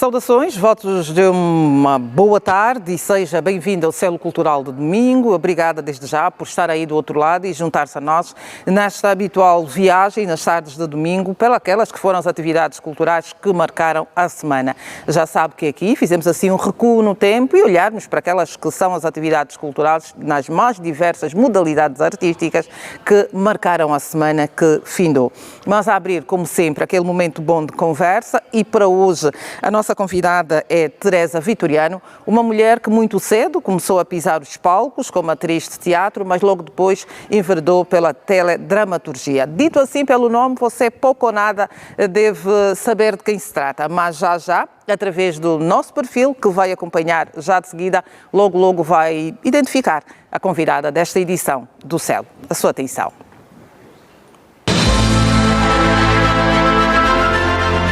Saudações, votos de uma boa tarde e seja bem-vindo ao Celo Cultural de domingo. Obrigada desde já por estar aí do outro lado e juntar-se a nós nesta habitual viagem nas tardes de domingo pelas que foram as atividades culturais que marcaram a semana. Já sabe que aqui fizemos assim um recuo no tempo e olharmos para aquelas que são as atividades culturais nas mais diversas modalidades artísticas que marcaram a semana que findou. Mas a abrir, como sempre, aquele momento bom de conversa e para hoje a nossa convidada é Teresa Vitoriano, uma mulher que muito cedo começou a pisar os palcos como atriz de teatro, mas logo depois enveredou pela teledramaturgia. Dito assim pelo nome, você pouco ou nada deve saber de quem se trata, mas já, através do nosso perfil, que vai acompanhar já de seguida, logo vai identificar a convidada desta edição do Celo. A sua atenção.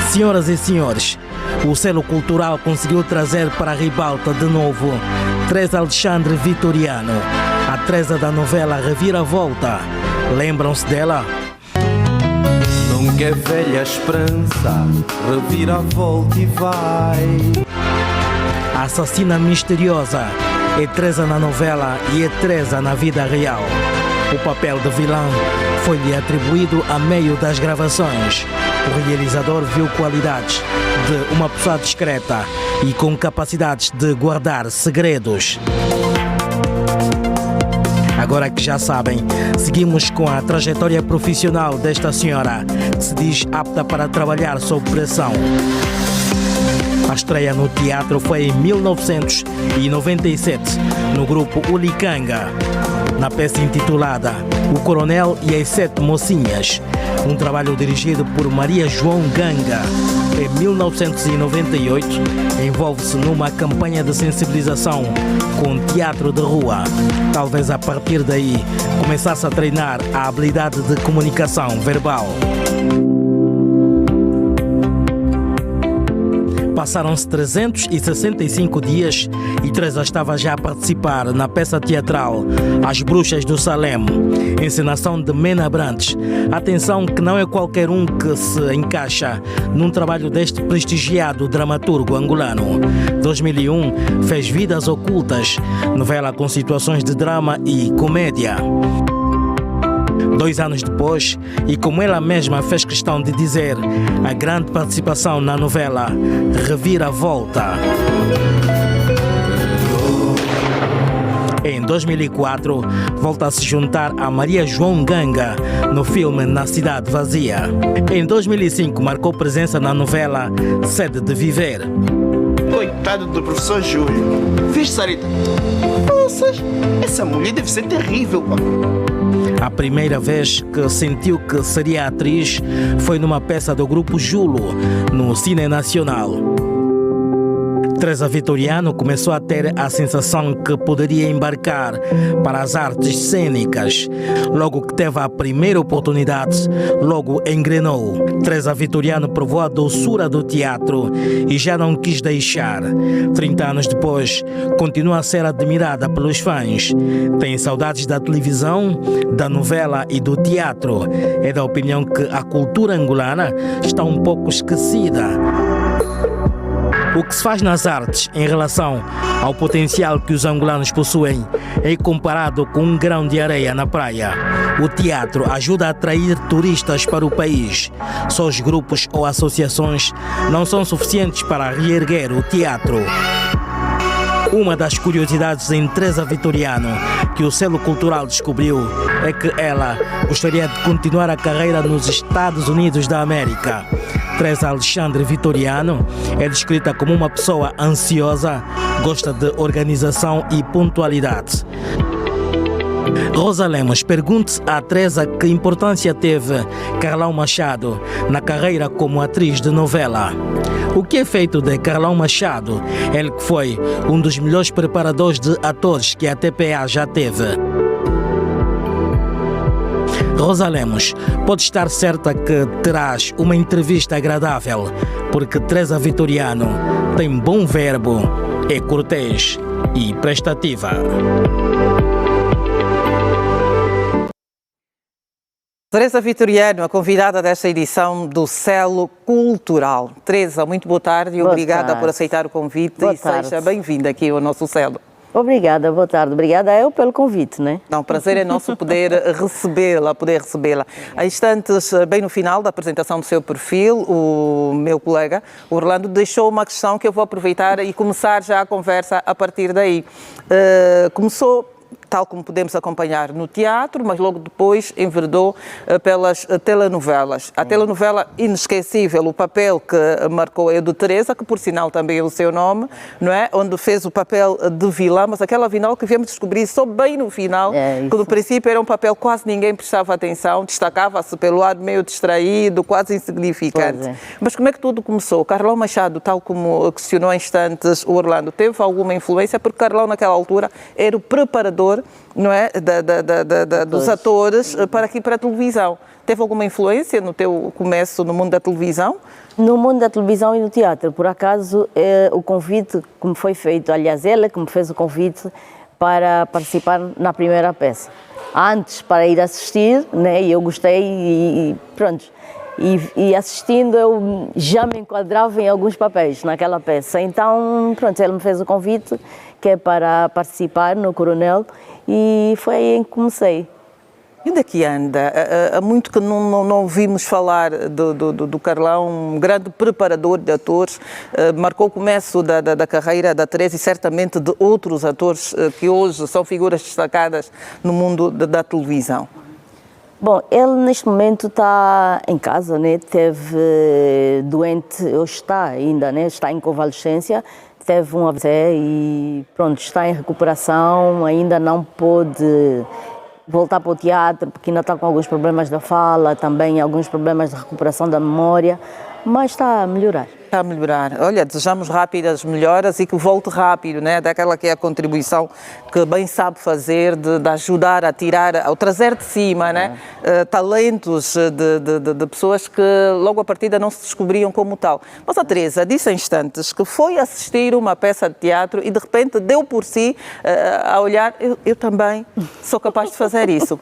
Senhoras e senhores, o Celo Cultural conseguiu trazer para a ribalta de novo Teresa Alexandre Vitoriano, a Teresa da novela Reviravolta. Lembram-se dela? Nunca é velha a esperança, reviravolta e vai. A assassina misteriosa é Teresa na novela e é Teresa na vida real. O papel de vilã foi-lhe atribuído a meio das gravações. O realizador viu qualidades de uma pessoa discreta e com capacidades de guardar segredos. Agora que já sabem, seguimos com a trajetória profissional desta senhora, que se diz apta para trabalhar sob pressão. A estreia no teatro foi em 1997, no grupo Ulicanga, na peça intitulada O Coronel e as Sete Mocinhas, um trabalho dirigido por Maria João Ganga. Em 1998, envolve-se numa campanha de sensibilização com teatro de rua. Talvez a partir daí começasse a treinar a habilidade de comunicação verbal. Passaram-se 365 dias e Teresa estava já a participar na peça teatral As Bruxas do Salem, encenação de Mena Abrantes. Atenção que não é qualquer um que se encaixa num trabalho deste prestigiado dramaturgo angolano. 2001 fez Vidas Ocultas, novela com situações de drama e comédia. 2 anos depois, e como ela mesma fez questão de dizer, a grande participação na novela Reviravolta. Em 2004, volta a se juntar a Maria João Ganga no filme Na Cidade Vazia. Em 2005, marcou presença na novela Sede de Viver. Coitado do professor Júlio. Viste, Sarita? Nossa, essa mulher deve ser terrível, pá. A primeira vez que sentiu que seria atriz foi numa peça do grupo Julo, no Cine Nacional. Teresa Vitoriano começou a ter a sensação que poderia embarcar para as artes cênicas. Logo que teve a primeira oportunidade, logo engrenou. Teresa Vitoriano provou a doçura do teatro e já não quis deixar. 30 anos depois, continua a ser admirada pelos fãs. Tem saudades da televisão, da novela e do teatro. É da opinião que a cultura angolana está um pouco esquecida. O que se faz nas artes em relação ao potencial que os angolanos possuem é comparado com um grão de areia na praia. O teatro ajuda a atrair turistas para o país. Só os grupos ou associações não são suficientes para reerguer o teatro. Uma das curiosidades em Teresa Vitoriano que o Celo Cultural descobriu é que ela gostaria de continuar a carreira nos Estados Unidos da América. Teresa Alexandre Vitoriano é descrita como uma pessoa ansiosa, gosta de organização e pontualidade. Rosa Lemos, pergunte a Teresa que importância teve Carlão Machado na carreira como atriz de novela. O que é feito de Carlão Machado? Ele que foi um dos melhores preparadores de atores que a TPA já teve. Rosa Lemos, pode estar certa que terás uma entrevista agradável, porque Teresa Vitoriano tem bom verbo, é cortês e prestativa. Teresa Vitoriano, a convidada desta edição do Celo Cultural. Teresa, muito boa tarde e obrigada por aceitar o convite e seja bem-vinda aqui ao nosso Celo. Obrigada, boa tarde. Obrigada eu pelo convite, né? Não, prazer é nosso poder recebê-la. Há instantes, bem no final da apresentação do seu perfil, o meu colega, o Orlando, deixou uma questão que eu vou aproveitar e começar já a conversa a partir daí. Começou, tal como podemos acompanhar no teatro, mas logo depois enveredou pelas telenovelas. A telenovela inesquecível, o papel que marcou é o de Teresa, que por sinal também é o seu nome, não é? Onde fez o papel de vilã, mas aquela vilã que viemos descobrir só bem no final, que no princípio era um papel que quase ninguém prestava atenção, destacava-se pelo lado meio distraído, quase insignificante. Mas como é que tudo começou? Carlão Machado, tal como questionou em instantes o Orlando, teve alguma influência? Porque Carlão naquela altura era o preparador, não é, dos atores para aqui para a televisão. Teve alguma influência no teu começo no mundo da televisão? No mundo da televisão e no teatro, por acaso, o convite que me foi feito, aliás, ela que me fez o convite para participar na primeira peça. Antes, para ir assistir, né, e eu gostei e pronto. E assistindo eu já me enquadrava em alguns papéis naquela peça. Então, pronto, ele me fez o convite, que é para participar no Coronel, e foi aí que comecei. E onde é que anda? Há muito que não ouvimos falar do Carlão, um grande preparador de atores, marcou o começo da carreira da Teresa e certamente de outros atores que hoje são figuras destacadas no mundo da televisão. Bom, ele neste momento está em casa, né? Teve doente, ou está ainda, né? Está em convalescência, teve um AVC e pronto, está em recuperação, ainda não pôde voltar para o teatro porque ainda está com alguns problemas da fala, também alguns problemas de recuperação da memória, mas está a melhorar. Está a melhorar. Olha, desejamos rápidas melhoras e que volte rápido, né? Daquela que é a contribuição que bem sabe fazer, de ajudar a tirar, ao trazer de cima, né? Talentos de pessoas que logo à partida não se descobriam como tal. Mas a Teresa disse em instantes que foi assistir uma peça de teatro e de repente deu por si a olhar, eu também sou capaz de fazer isso.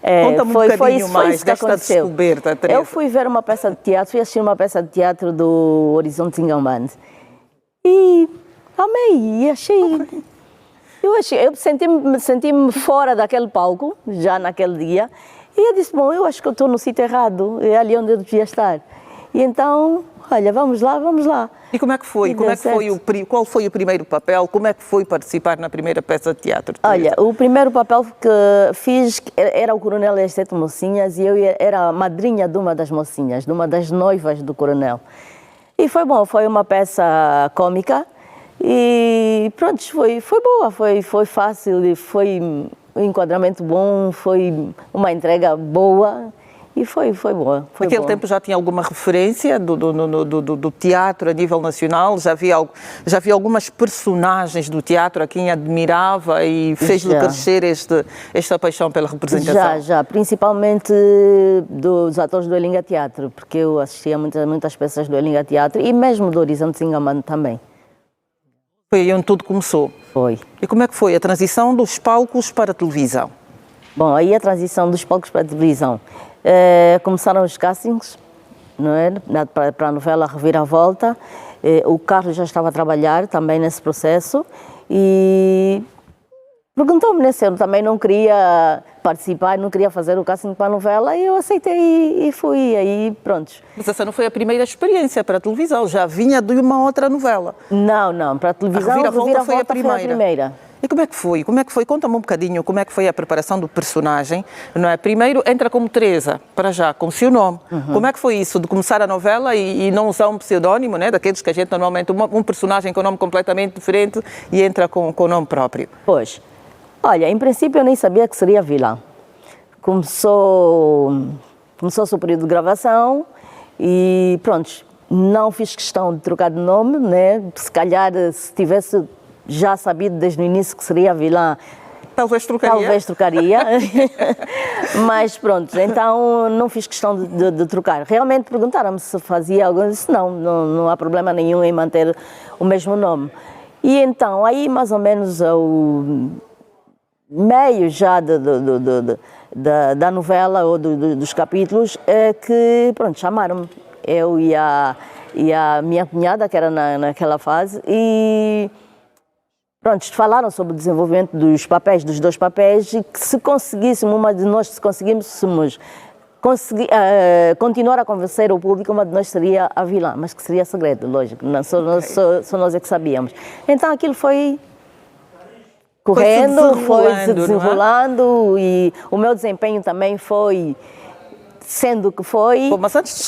Conta-me um bocadinho mais desta descoberta, Teresa. Eu fui ver uma peça de teatro, fui assistir uma peça de teatro do Horizonte Singamband e amei, e achei... Eu senti-me fora daquele palco, já naquele dia, e eu disse, bom, eu acho que eu estou no sítio errado, é ali onde eu devia estar. E então, olha, vamos lá. E como é que foi? Qual foi o primeiro papel? Como é que foi participar na primeira peça de teatro? Olha, o primeiro papel que fiz era o Coronel e as 7 Mocinhas e eu era a madrinha de uma das mocinhas, de uma das noivas do Coronel. E foi bom, foi uma peça cômica e pronto, foi boa, foi fácil, foi um enquadramento bom, foi uma entrega boa. E foi boa. Naquele tempo já tinha alguma referência do teatro a nível nacional? Já havia algumas personagens do teatro a quem admirava e fez-lhe crescer esta paixão pela representação? Já, principalmente dos atores do Elinga Teatro, porque eu assistia muitas peças do Elinga Teatro e mesmo do Horizonte Singamband também. Foi aí onde tudo começou? Foi. E como é que foi a transição dos palcos para a televisão? Bom, aí a transição dos palcos para a televisão. Começaram os castings, não é? Para a novela Reviravolta. O Carlos já estava a trabalhar também nesse processo e perguntou-me, né, se eu também não queria participar, não queria fazer o casting para a novela, e eu aceitei e fui, aí pronto. Mas essa não foi a primeira experiência para a televisão, já vinha de uma outra novela? Não, para a televisão, a Reviravolta foi a primeira. E como é que foi? Conta-me um bocadinho como é que foi a preparação do personagem, não é? Primeiro entra como Teresa, para já, com o seu nome. Como é que foi isso, de começar a novela e não usar um pseudónimo, né? Daqueles que a gente normalmente, um personagem com um nome completamente diferente e entra com o nome próprio? Pois, olha, em princípio eu nem sabia que seria vilã. Começou-se o período de gravação e pronto, não fiz questão de trocar de nome, né? Se calhar se tivesse já sabido desde o início que seria vilã, talvez trocaria. Mas pronto, então não fiz questão de trocar. Realmente perguntaram-me se fazia algo, eu disse não há problema nenhum em manter o mesmo nome. E então, aí mais ou menos ao meio já da novela ou dos capítulos, que, pronto, chamaram-me. Eu e a minha cunhada, que era naquela fase, e pronto, falaram sobre o desenvolvimento dos papéis, dos dois papéis, e que se conseguíssemos, uma de nós, se conseguíssemos continuar a convencer o público, uma de nós seria a vilã, mas que seria segredo, lógico, não, só nós é que sabíamos. Então aquilo foi correndo, foi se desenrolando, e o meu desempenho também foi sendo o que foi. Bom, mas antes de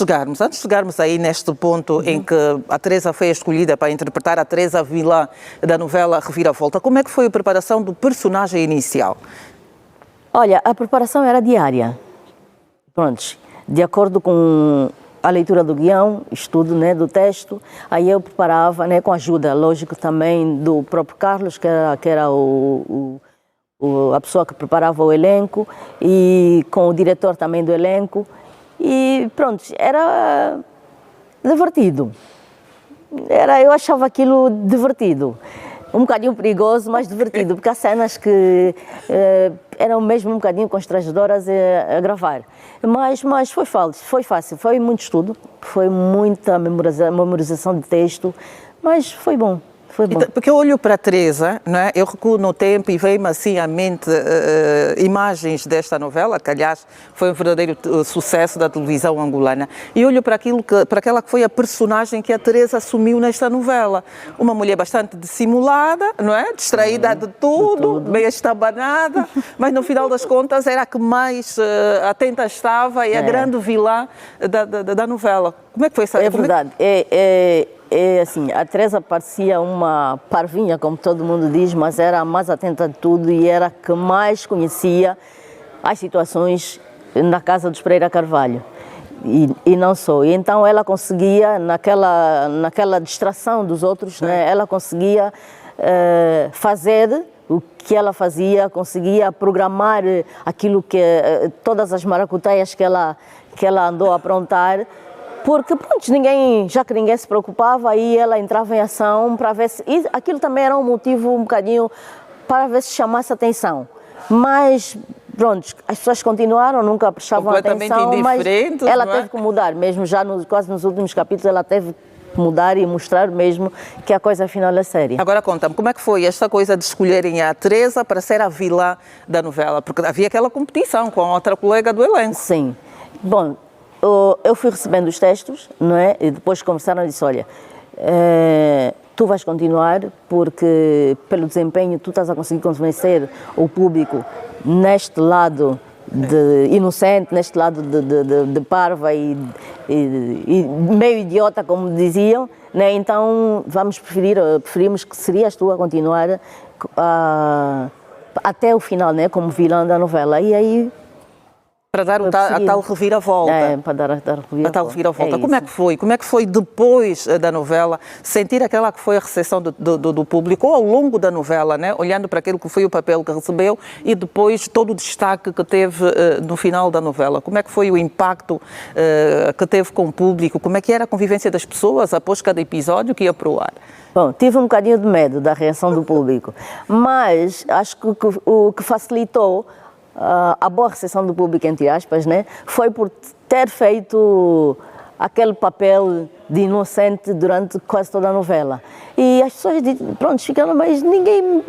chegarmos aí neste ponto em que a Teresa foi escolhida para interpretar a Teresa vilã da novela Reviravolta, como é que foi a preparação do personagem inicial? Olha, a preparação era diária. Prontos, de acordo com a leitura do guião, estudo, né, do texto, aí eu preparava, né, com a ajuda, lógico, também do próprio Carlos, que era a pessoa que preparava o elenco, e com o diretor também do elenco, e pronto, era divertido. Eu achava aquilo divertido. Um bocadinho perigoso, mas divertido, porque há cenas que eram mesmo um bocadinho constrangedoras a gravar. Mas foi fácil, foi muito estudo, foi muita memorização de texto, mas foi bom. Porque eu olho para a Teresa, não é? Eu recuo no tempo e veio-me assim à mente imagens desta novela, que aliás foi um verdadeiro sucesso da televisão angolana, e olho para aquela que foi a personagem que a Teresa assumiu nesta novela. Uma mulher bastante dissimulada, não é? Distraída de tudo, meio estabanada, mas no final das contas era a que mais atenta estava e a grande vilã da novela. Como é que foi essa? É verdade. Assim, a Teresa parecia uma parvinha, como todo mundo diz, mas era a mais atenta de tudo e era a que mais conhecia as situações na casa dos Pereira Carvalho. E não só. E então ela conseguia, naquela distração dos outros, né, ela conseguia fazer o que ela fazia, conseguia programar aquilo todas as maracutaias que ela andou a aprontar. Porque, pronto, já que ninguém se preocupava, aí ela entrava em ação para ver se... E aquilo também era um motivo um bocadinho para ver se chamasse atenção. Mas, pronto, as pessoas continuaram, nunca prestavam atenção, mas ela teve que mudar, mesmo já quase nos últimos capítulos, ela teve que mudar e mostrar mesmo que a coisa afinal é séria. Agora conta-me, como é que foi esta coisa de escolherem a Teresa para ser a vilã da novela? Porque havia aquela competição com a outra colega do elenco. Sim. Bom, eu fui recebendo os textos, não é? E depois conversaram e disse, olha, tu vais continuar porque pelo desempenho tu estás a conseguir convencer o público neste lado de inocente, neste lado de parva e meio idiota, como diziam, né? Então preferimos que serias tu a continuar até o final, né? Como vilã da novela. E aí... Para dar a tal reviravolta. Para dar a tal reviravolta. Como é que foi? Como é que foi depois da novela sentir aquela que foi a recepção do público, ou ao longo da novela, né? Olhando para aquilo que foi o papel que recebeu e depois todo o destaque que teve no final da novela? Como é que foi o impacto que teve com o público? Como é que era a convivência das pessoas após cada episódio que ia para o ar? Bom, tive um bocadinho de medo da reação do público, mas acho que o que facilitou a boa recepção do público, entre aspas, né, foi por ter feito aquele papel de inocente durante quase toda a novela. E as pessoas, pronto, ficaram, mas ninguém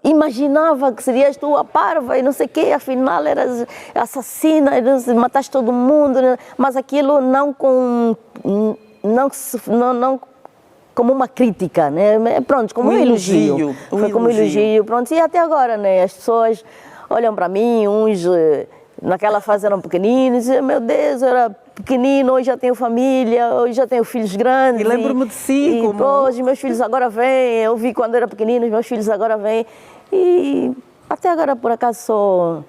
imaginava que serias tu a parva e não sei o quê, afinal eras assassina, mataste todo mundo, né? Mas aquilo não como uma crítica, né? Pronto, como um elogio. Foi como um elogio, pronto. E até agora, né, as pessoas olham para mim, uns naquela fase eram pequeninos, e, meu Deus, eu era pequenino, hoje já tenho família, hoje já tenho filhos grandes. E lembro-me de si. Hoje meus filhos agora vêm, eu vi quando era pequenino, os meus filhos agora vêm. E até agora, por acaso, sou...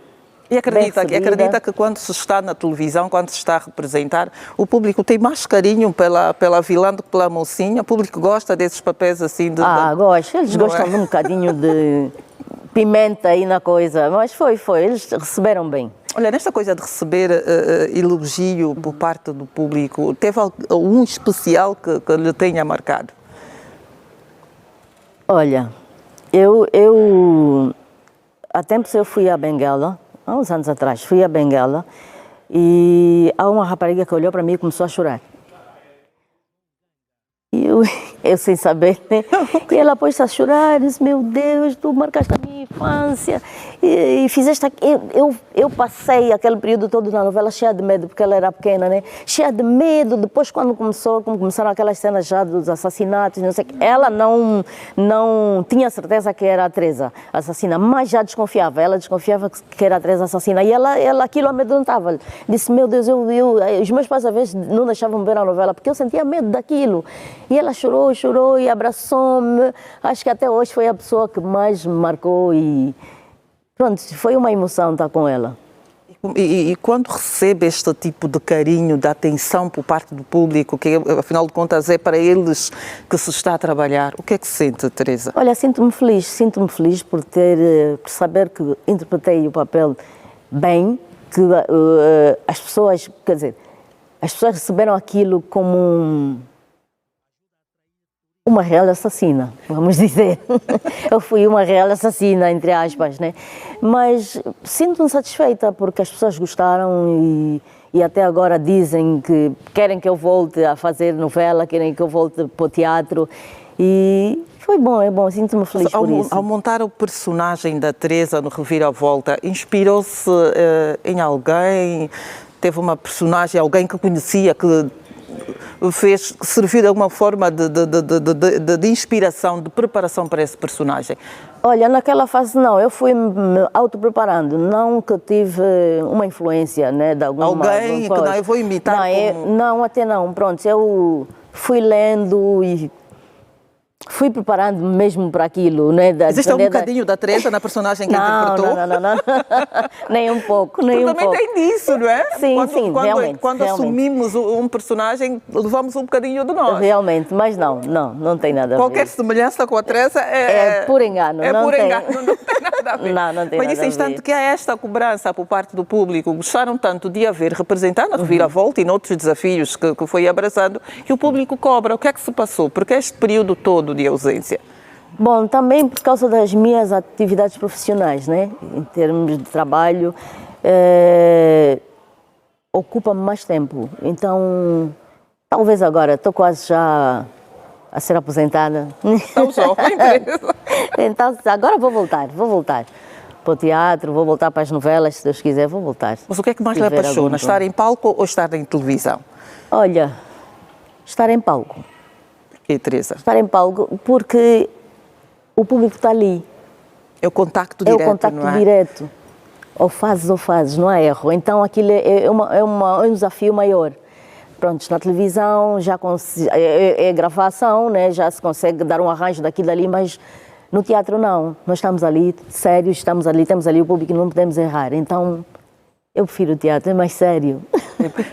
E acredita que quando se está na televisão, quando se está a representar, o público tem mais carinho pela vilã do que pela mocinha? O público gosta desses papéis assim de... gosta. Eles gostam de um bocadinho de pimenta aí na coisa, mas foi, eles receberam bem. Olha, nesta coisa de receber elogio por parte do público, teve algum especial que lhe tenha marcado? Olha, há tempos eu fui a Benguela há uns anos atrás, fui a Benguela e há uma rapariga que olhou para mim e começou a chorar. E eu sem saber, né? E ela pôs-se a chorar, disse, meu Deus, tu marcaste a minha infância e fizeste... Eu passei aquele período todo na novela cheia de medo, porque ela era pequena, né? Cheia de medo, depois quando começaram aquelas cenas já dos assassinatos, não sei o quê, ela não tinha certeza que era a Teresa assassina, mas já desconfiava, ela desconfiava que era a Teresa assassina e ela aquilo amedrontava-lhe. Disse, meu Deus, os meus pais às vezes não deixavam ver a novela, porque eu sentia medo daquilo. E ela chorou e abraçou-me. Acho que até hoje foi a pessoa que mais me marcou e pronto, foi uma emoção estar com ela. E quando recebe este tipo de carinho, de atenção por parte do público, que afinal de contas é para eles que se está a trabalhar, o que é que sente, Teresa? Olha, sinto-me feliz por saber que interpretei o papel bem, que as pessoas, quer dizer, as pessoas receberam aquilo como uma real assassina, vamos dizer. Eu fui uma real assassina, entre aspas, né? Mas sinto-me satisfeita porque as pessoas gostaram e até agora dizem que querem que eu volte a fazer novela, querem que eu volte para o teatro e foi bom, é bom, sinto-me feliz por isso. Ao montar o personagem da Teresa no Reviravolta, inspirou-se em alguém? Teve uma personagem, alguém que conhecia, que serviu de alguma forma de inspiração, de preparação para esse personagem? Olha, naquela fase não, eu fui me autopreparando, não que tive uma influência, né, de alguma alguém que não, eu vou imitar não, até não, pronto, eu fui lendo e fui preparando mesmo para aquilo, né? Existe algum bocadinho da Teresa na personagem que interpretou? Não. Nem um pouco, nem um pouco. Também tem disso, não é? Sim, realmente. Quando assumimos um personagem, levamos um bocadinho de nós. Realmente, mas não tem nada a ver. Qualquer semelhança com a Teresa é por engano. É por engano, não tem nada a ver. Não tem mas nada nesse a instante ver. que há esta cobrança por parte do público, gostaram tanto de a ver representar na Reviravolta e noutros desafios que foi abraçando, que o público cobra. O que é que se passou? Porque este período todo de ausência? Bom, também por causa das minhas atividades profissionais, né? Em termos de trabalho, ocupa-me mais tempo. Então, talvez agora, estou quase já a ser aposentada. Tão jovem, Teresa. Então, agora vou voltar para o teatro, vou voltar para as novelas, se Deus quiser, vou voltar. Mas o que é que mais lhe apaixona? Estar em palco ou estar em televisão? Olha, estar em palco. Porquê, Teresa? Estar em palco porque o público está ali. É o contacto direto, é o contacto não é? direto. Ou fazes, não há erro. Então aquilo é um desafio maior. Pronto, na televisão já é gravação, né? Já se consegue dar um arranjo daquilo ali, mas no teatro não. Nós estamos ali sérios, temos ali o público, não podemos errar. Então eu prefiro o teatro, é mais sério.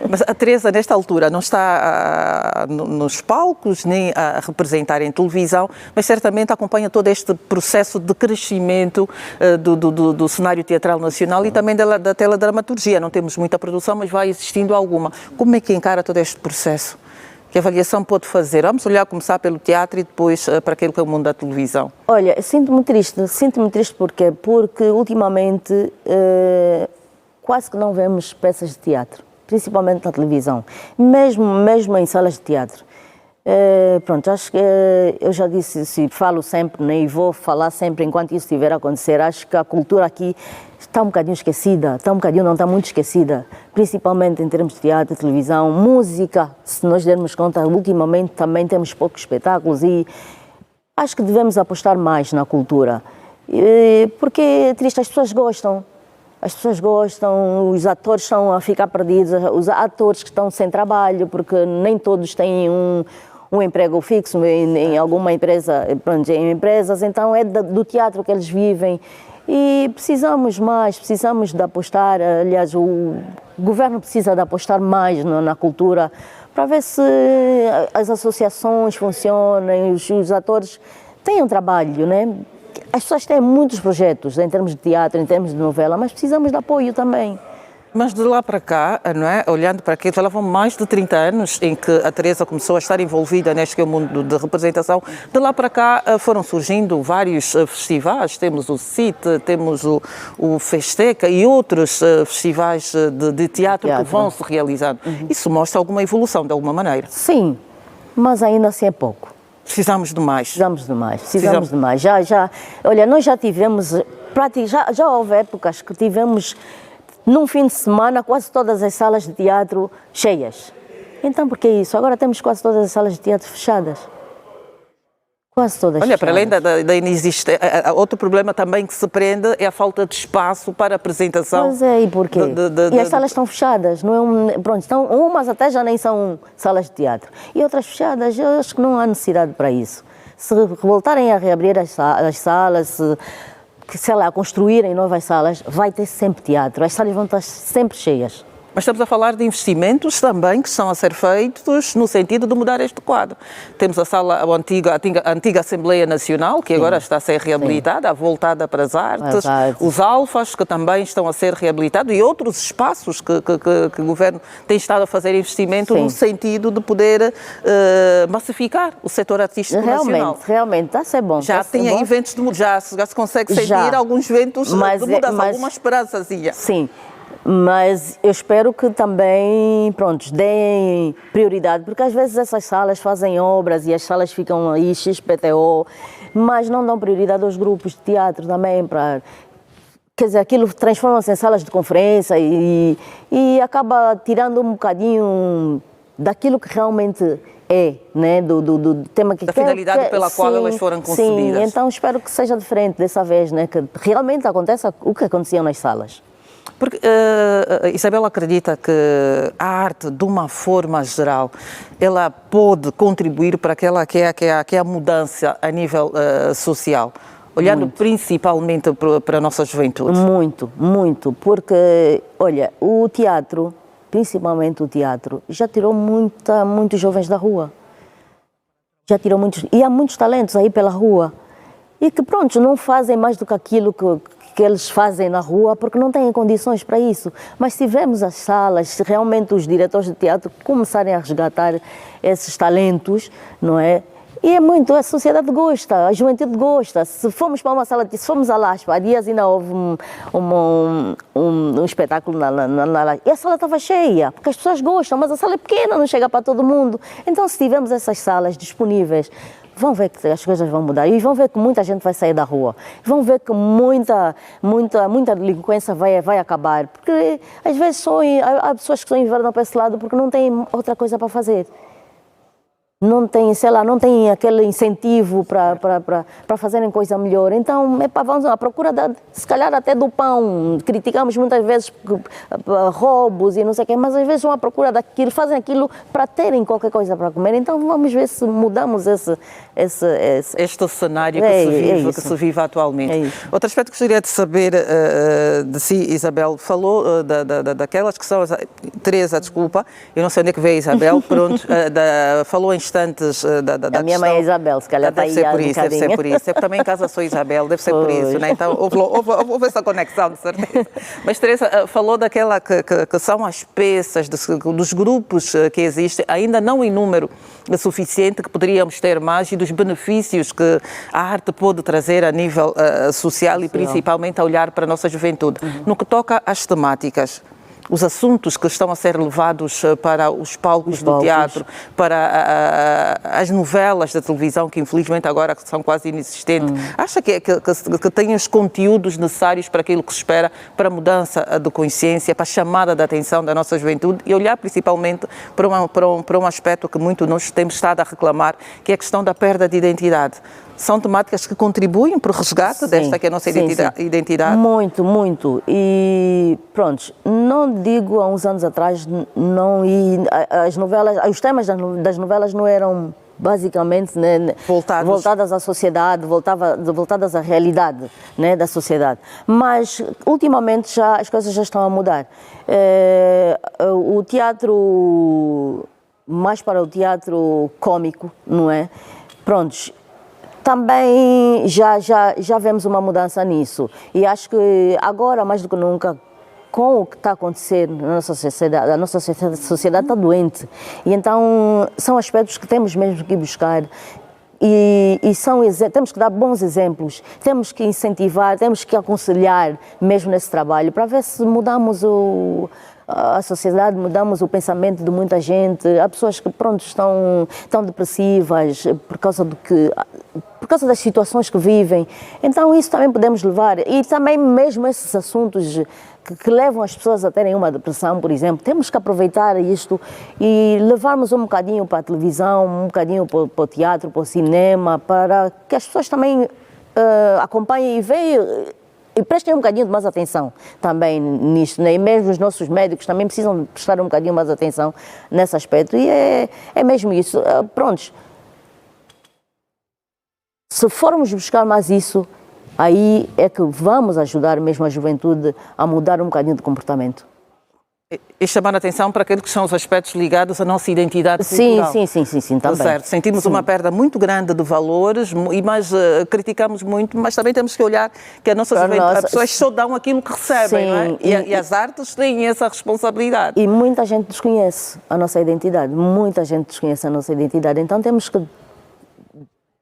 Mas a Teresa, nesta altura, não está nos palcos nem a representar em televisão, mas certamente acompanha todo este processo de crescimento do cenário teatral nacional e também da teledramaturgia. Não temos muita produção, mas vai existindo alguma. Como é que encara todo este processo? Que avaliação pode fazer? Vamos começar pelo teatro e depois para aquele que é o mundo da televisão. Olha, sinto-me triste porquê? Porque ultimamente quase que não vemos peças de teatro, principalmente na televisão, mesmo em salas de teatro. Pronto, acho que eu já disse, falo sempre, né, e vou falar sempre enquanto isso estiver a acontecer, acho que a cultura aqui está um bocadinho esquecida, está muito esquecida, principalmente em termos de teatro, televisão, música, se nós dermos conta, ultimamente também temos poucos espetáculos e acho que devemos apostar mais na cultura, porque é triste, as pessoas gostam, os atores estão a ficar perdidos, os atores que estão sem trabalho, porque nem todos têm um emprego fixo em alguma empresa, em empresas, então é do teatro que eles vivem e precisamos de apostar, aliás, o governo precisa de apostar mais na cultura para ver se as associações funcionem, os atores tenham trabalho, né? As pessoas têm muitos projetos em termos de teatro, em termos de novela, mas precisamos de apoio também. Mas de lá para cá, não é? Olhando para aqui, já levam mais de 30 anos em que a Teresa começou a estar envolvida neste que é o mundo de representação. De lá para cá foram surgindo vários festivais, temos o CIT, temos o Festeca e outros festivais de teatro que vão se realizando. Isso mostra alguma evolução, de alguma maneira. Sim, mas ainda assim é pouco. Precisamos de mais. Precisamos de mais. Olha, nós já tivemos, já houve épocas que tivemos, num fim de semana, quase todas as salas de teatro cheias. Então, por que isso? Agora temos quase todas as salas de teatro fechadas. Quase todas Olha, fechadas. para além da inexistência, outro problema também que se prende é a falta de espaço para apresentação. Pois é, e porquê? E as salas estão fechadas, não é pronto, estão, umas até já nem são salas de teatro. E outras fechadas, eu acho que não há necessidade para isso. Se voltarem a reabrir as salas, sei lá, construírem novas salas, vai ter sempre teatro, as salas vão estar sempre cheias. Mas estamos a falar de investimentos também que estão a ser feitos no sentido de mudar este quadro. Temos a sala, a antiga Assembleia Nacional, que agora está a ser reabilitada, voltada para as artes, os alfas, que também estão a ser reabilitados, e outros espaços que o Governo tem estado a fazer investimento no sentido de poder massificar o setor artístico nacional. Realmente, está a ser bom. Já tem aí ventos de mudança, já se consegue sentir alguns ventos de mudança, alguma esperançazinha. Sim. Mas eu espero que também, pronto, deem prioridade, porque às vezes essas salas fazem obras e as salas ficam aí XPTO, mas não dão prioridade aos grupos de teatro também, quer dizer, aquilo transforma-se em salas de conferência e acaba tirando um bocadinho daquilo que realmente é, né, do tema que... Da finalidade pela qual elas foram concebidas. Sim, então espero que seja diferente dessa vez, né, que realmente aconteça o que acontecia nas salas. Porque Isabel acredita que a arte, de uma forma geral, ela pode contribuir para aquela que é a mudança a nível social, olhando principalmente para a nossa juventude. Muito, porque, olha, o teatro, principalmente o teatro, já tirou muitos jovens da rua. Já tirou muitos, e há muitos talentos aí pela rua, e que, pronto, não fazem mais do que aquilo que eles fazem na rua, porque não têm condições para isso. Mas se tivermos as salas, se realmente os diretores de teatro começarem a resgatar esses talentos, não é? E é muito, a sociedade gosta, a juventude gosta. Se formos para uma sala, se formos a Laspa, há dias ainda houve um espetáculo na e a sala estava cheia, porque as pessoas gostam, mas a sala é pequena, não chega para todo mundo. Então, se tivermos essas salas disponíveis, vão ver que as coisas vão mudar e vão ver que muita gente vai sair da rua. Vão ver que muita delinquência vai acabar. Porque às vezes há pessoas que só enveredam para esse lado porque não têm outra coisa para fazer. Não têm, sei lá, não têm aquele incentivo para fazerem coisa melhor. Então, vamos à procura, se calhar até do pão. Criticamos muitas vezes roubos e não sei o quê, mas às vezes vão à procura daquilo, fazem aquilo para terem qualquer coisa para comer. Então, vamos ver se mudamos este cenário que se vive atualmente. Outro aspecto que gostaria de saber de si, Isabel, falou daquelas que são... Teresa, desculpa, eu não sei onde é que veio a Isabel, pronto, falou em instantes da a minha mãe é Isabel, se calhar está aí deve ser por isso. Eu também em casa sou Isabel, deve ser por isso, né? Então houve essa conexão, de certeza. Mas Teresa falou daquela que são as peças, dos grupos que existem, ainda não em número suficiente, que poderíamos ter mais, e dos benefícios que a arte pode trazer a nível social e principalmente a olhar para a nossa juventude. No que toca às temáticas, os assuntos que estão a ser levados para os palcos do teatro, para as novelas da televisão, que infelizmente agora são quase inexistentes. Acha que têm os conteúdos necessários para aquilo que se espera, para a mudança de consciência, para a chamada de atenção da nossa juventude e olhar principalmente para um aspecto que muito nós temos estado a reclamar, que é a questão da perda de identidade? São temáticas que contribuem para o resgate desta que é a nossa identidade? Muito. E pronto, não digo há uns anos atrás, as novelas, os temas das novelas não eram basicamente, né, voltadas à sociedade, voltadas à realidade, né, da sociedade. Mas ultimamente as coisas já estão a mudar. O teatro, mais para o teatro cômico, não é? Prontos. Também já vemos uma mudança nisso, e acho que agora, mais do que nunca, com o que está acontecendo na nossa sociedade. A nossa sociedade está doente. E então são aspectos que temos mesmo que buscar. E temos que dar bons exemplos, temos que incentivar, temos que aconselhar mesmo nesse trabalho para ver se mudamos a sociedade, mudamos o pensamento de muita gente. Há pessoas que estão depressivas por causa das situações que vivem. Então isso também podemos levar. E também mesmo esses assuntos que levam as pessoas a terem uma depressão, por exemplo, temos que aproveitar isto e levarmos um bocadinho para a televisão, um bocadinho para o teatro, para o cinema, para que as pessoas também acompanhem e vejam e prestem um bocadinho de mais atenção também nisto, né? E mesmo os nossos médicos também precisam prestar um bocadinho mais atenção nesse aspecto. E é mesmo isso. Prontos. Se formos buscar mais isso, aí é que vamos ajudar mesmo a juventude a mudar um bocadinho de comportamento. E chamar a atenção para aqueles que são os aspectos ligados à nossa identidade cultural. Sim, também. Certo. Sentimos uma perda muito grande de valores, mas criticamos muito, mas também temos que olhar que as pessoas só dão aquilo que recebem, não é? E as artes têm essa responsabilidade. E muita gente desconhece a nossa identidade, então temos que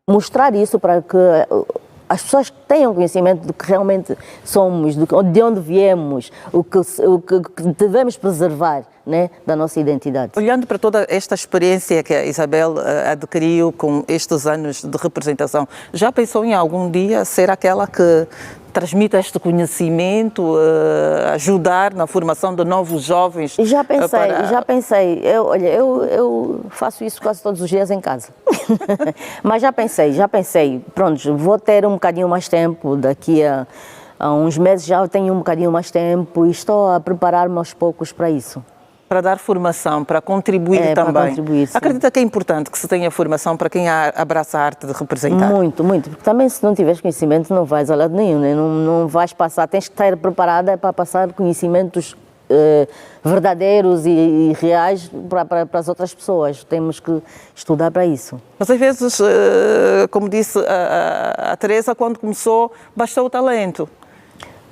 mostrar isso para que as pessoas tenham conhecimento do que realmente somos, de onde viemos, o que devemos preservar, né, da nossa identidade. Olhando para toda esta experiência que a Isabel adquiriu com estes anos de representação, já pensou em algum dia ser aquela que transmite este conhecimento, ajudar na formação de novos jovens? Já pensei. Eu faço isso quase todos os dias em casa. Mas já pensei. Pronto, vou ter um bocadinho mais tempo, daqui a uns meses já tenho um bocadinho mais tempo e estou a preparar-me aos poucos para isso. Para dar formação, para contribuir também. Para contribuir, sim. Acredita que é importante que se tenha formação para quem abraça a arte de representar? Muito, porque também se não tiveres conhecimento não vais a lado nenhum, né? Não vais passar, tens que estar preparada para passar conhecimentos verdadeiros e reais para as outras pessoas. Temos que estudar para isso. Mas às vezes, como disse a Teresa, quando começou, bastou o talento.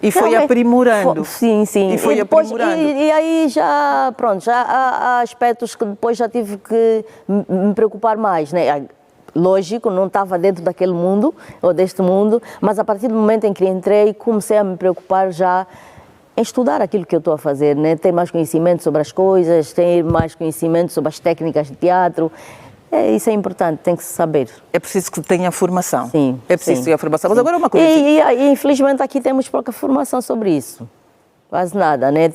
E foi aprimorando. Sim. E foi aprimorando. E aí já há aspectos que depois já tive que me preocupar mais, né? Lógico, não estava dentro daquele mundo, ou deste mundo, mas a partir do momento em que entrei, comecei a me preocupar já em estudar aquilo que eu estou a fazer, né? Ter mais conhecimento sobre as coisas, ter mais conhecimento sobre as técnicas de teatro. Isso é importante, tem que se saber. É preciso que tenha formação. Sim. É preciso ter a formação. Mas agora uma coisa. E infelizmente aqui temos pouca formação sobre isso. Quase nada, né?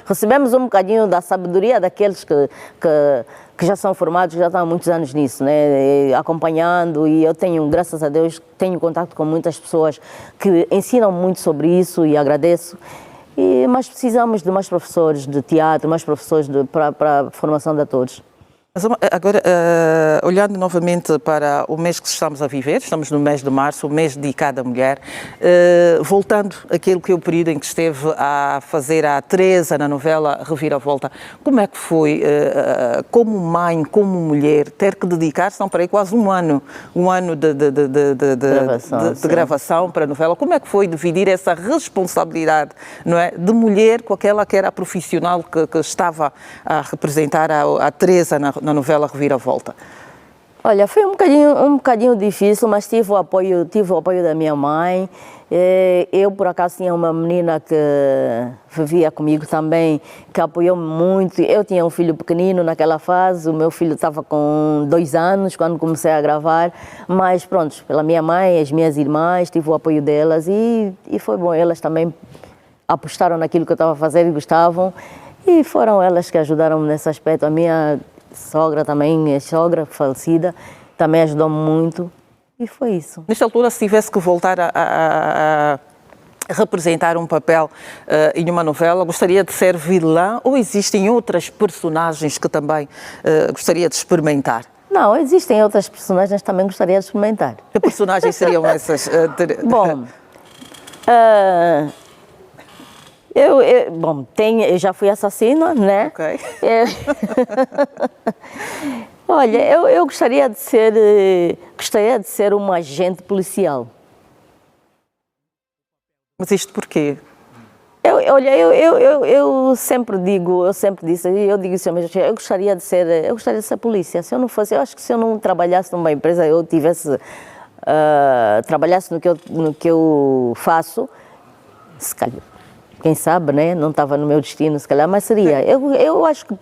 Recebemos um bocadinho da sabedoria daqueles que já são formados, já estão há muitos anos nisso, né? Acompanhando, e eu tenho, graças a Deus, tenho contato com muitas pessoas que ensinam muito sobre isso e agradeço. Mas precisamos de mais professores de teatro, mais professores para a formação de atores. Mas agora, olhando novamente para o mês que estamos a viver, estamos no mês de março, o mês dedicado à mulher, voltando àquele que é o período em que esteve a fazer a Teresa na novela Reviravolta, como é que foi, como mãe, como mulher, ter que dedicar-se, não parei, quase um ano de gravação para a novela, como é que foi dividir essa responsabilidade, não é, de mulher com aquela que era a profissional que estava a representar a Teresa na novela Reviravolta? Olha, foi um bocadinho difícil, mas tive o apoio da minha mãe. Eu, por acaso, tinha uma menina que vivia comigo também, que apoiou-me muito. Eu tinha um filho pequenino naquela fase, o meu filho estava com 2 anos quando comecei a gravar, mas pronto, pela minha mãe, as minhas irmãs, tive o apoio delas e foi bom. Elas também apostaram naquilo que eu estava a fazer e gostavam, e foram elas que ajudaram-me nesse aspecto. A minha sogra também, a sogra falecida, também ajudou-me muito, e foi isso. Nesta altura, se tivesse que voltar a representar um papel em uma novela, gostaria de ser vilã, ou existem outras personagens que também gostaria de experimentar? Não, existem outras personagens que também gostaria de experimentar. Que personagens seriam essas? Bom, eu já fui assassina, né? Ok. Olha, eu gostaria de ser uma agente policial. Mas isto porquê? Eu sempre digo, eu digo isso mesmo, eu gostaria de ser polícia. Se eu não fosse, eu acho que se eu não trabalhasse numa empresa, eu tivesse, trabalhasse no que eu faço, se calhar, quem sabe, né? Não estava no meu destino, se calhar, mas seria. Eu acho que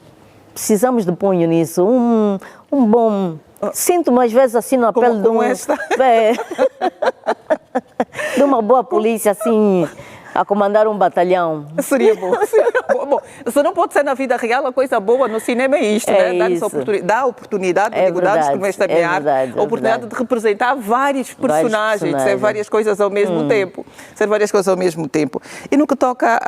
precisamos de punho nisso, um bom... Sinto-me às vezes assim na pele de uma boa polícia, assim, a comandar um batalhão. Seria bom. Bom, se não pode ser na vida real, a coisa boa no cinema é isto, né? Dá a oportunidade, digo, dados como esta minha arte, a oportunidade de representar vários personagens, de ser várias coisas ao mesmo tempo. Ser várias coisas ao mesmo tempo. E no que toca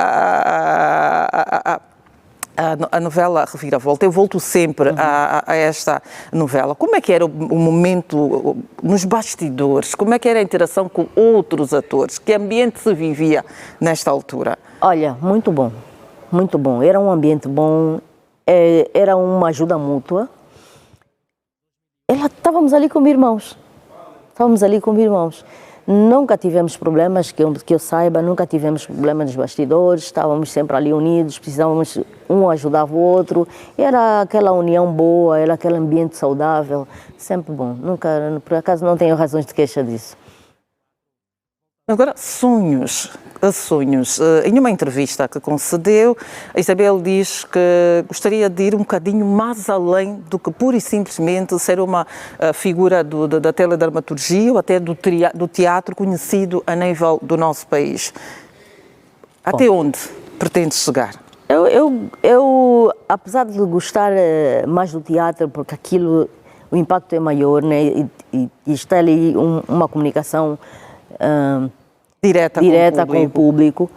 a novela Reviravolta, eu volto sempre a esta novela. Como é que era o momento nos bastidores? Como é que era a interação com outros atores? Que ambiente se vivia nesta altura? Olha, muito bom, muito bom. Era um ambiente bom, era uma ajuda mútua. Estávamos ali como irmãos. Nunca tivemos problemas, que eu saiba, nunca tivemos problemas nos bastidores, estávamos sempre ali unidos, precisávamos, um ajudava o outro, era aquela união boa, era aquele ambiente saudável, sempre bom, nunca, por acaso não tenho razões de queixa disso. Agora, sonhos. Em uma entrevista que concedeu, a Isabel diz que gostaria de ir um bocadinho mais além do que pura e simplesmente ser uma figura da teledramaturgia ou até do teatro conhecido a nível do nosso país. Até onde pretende chegar? Eu, apesar de gostar mais do teatro, porque aquilo, o impacto é maior, né? E está ali uma comunicação direta com o público,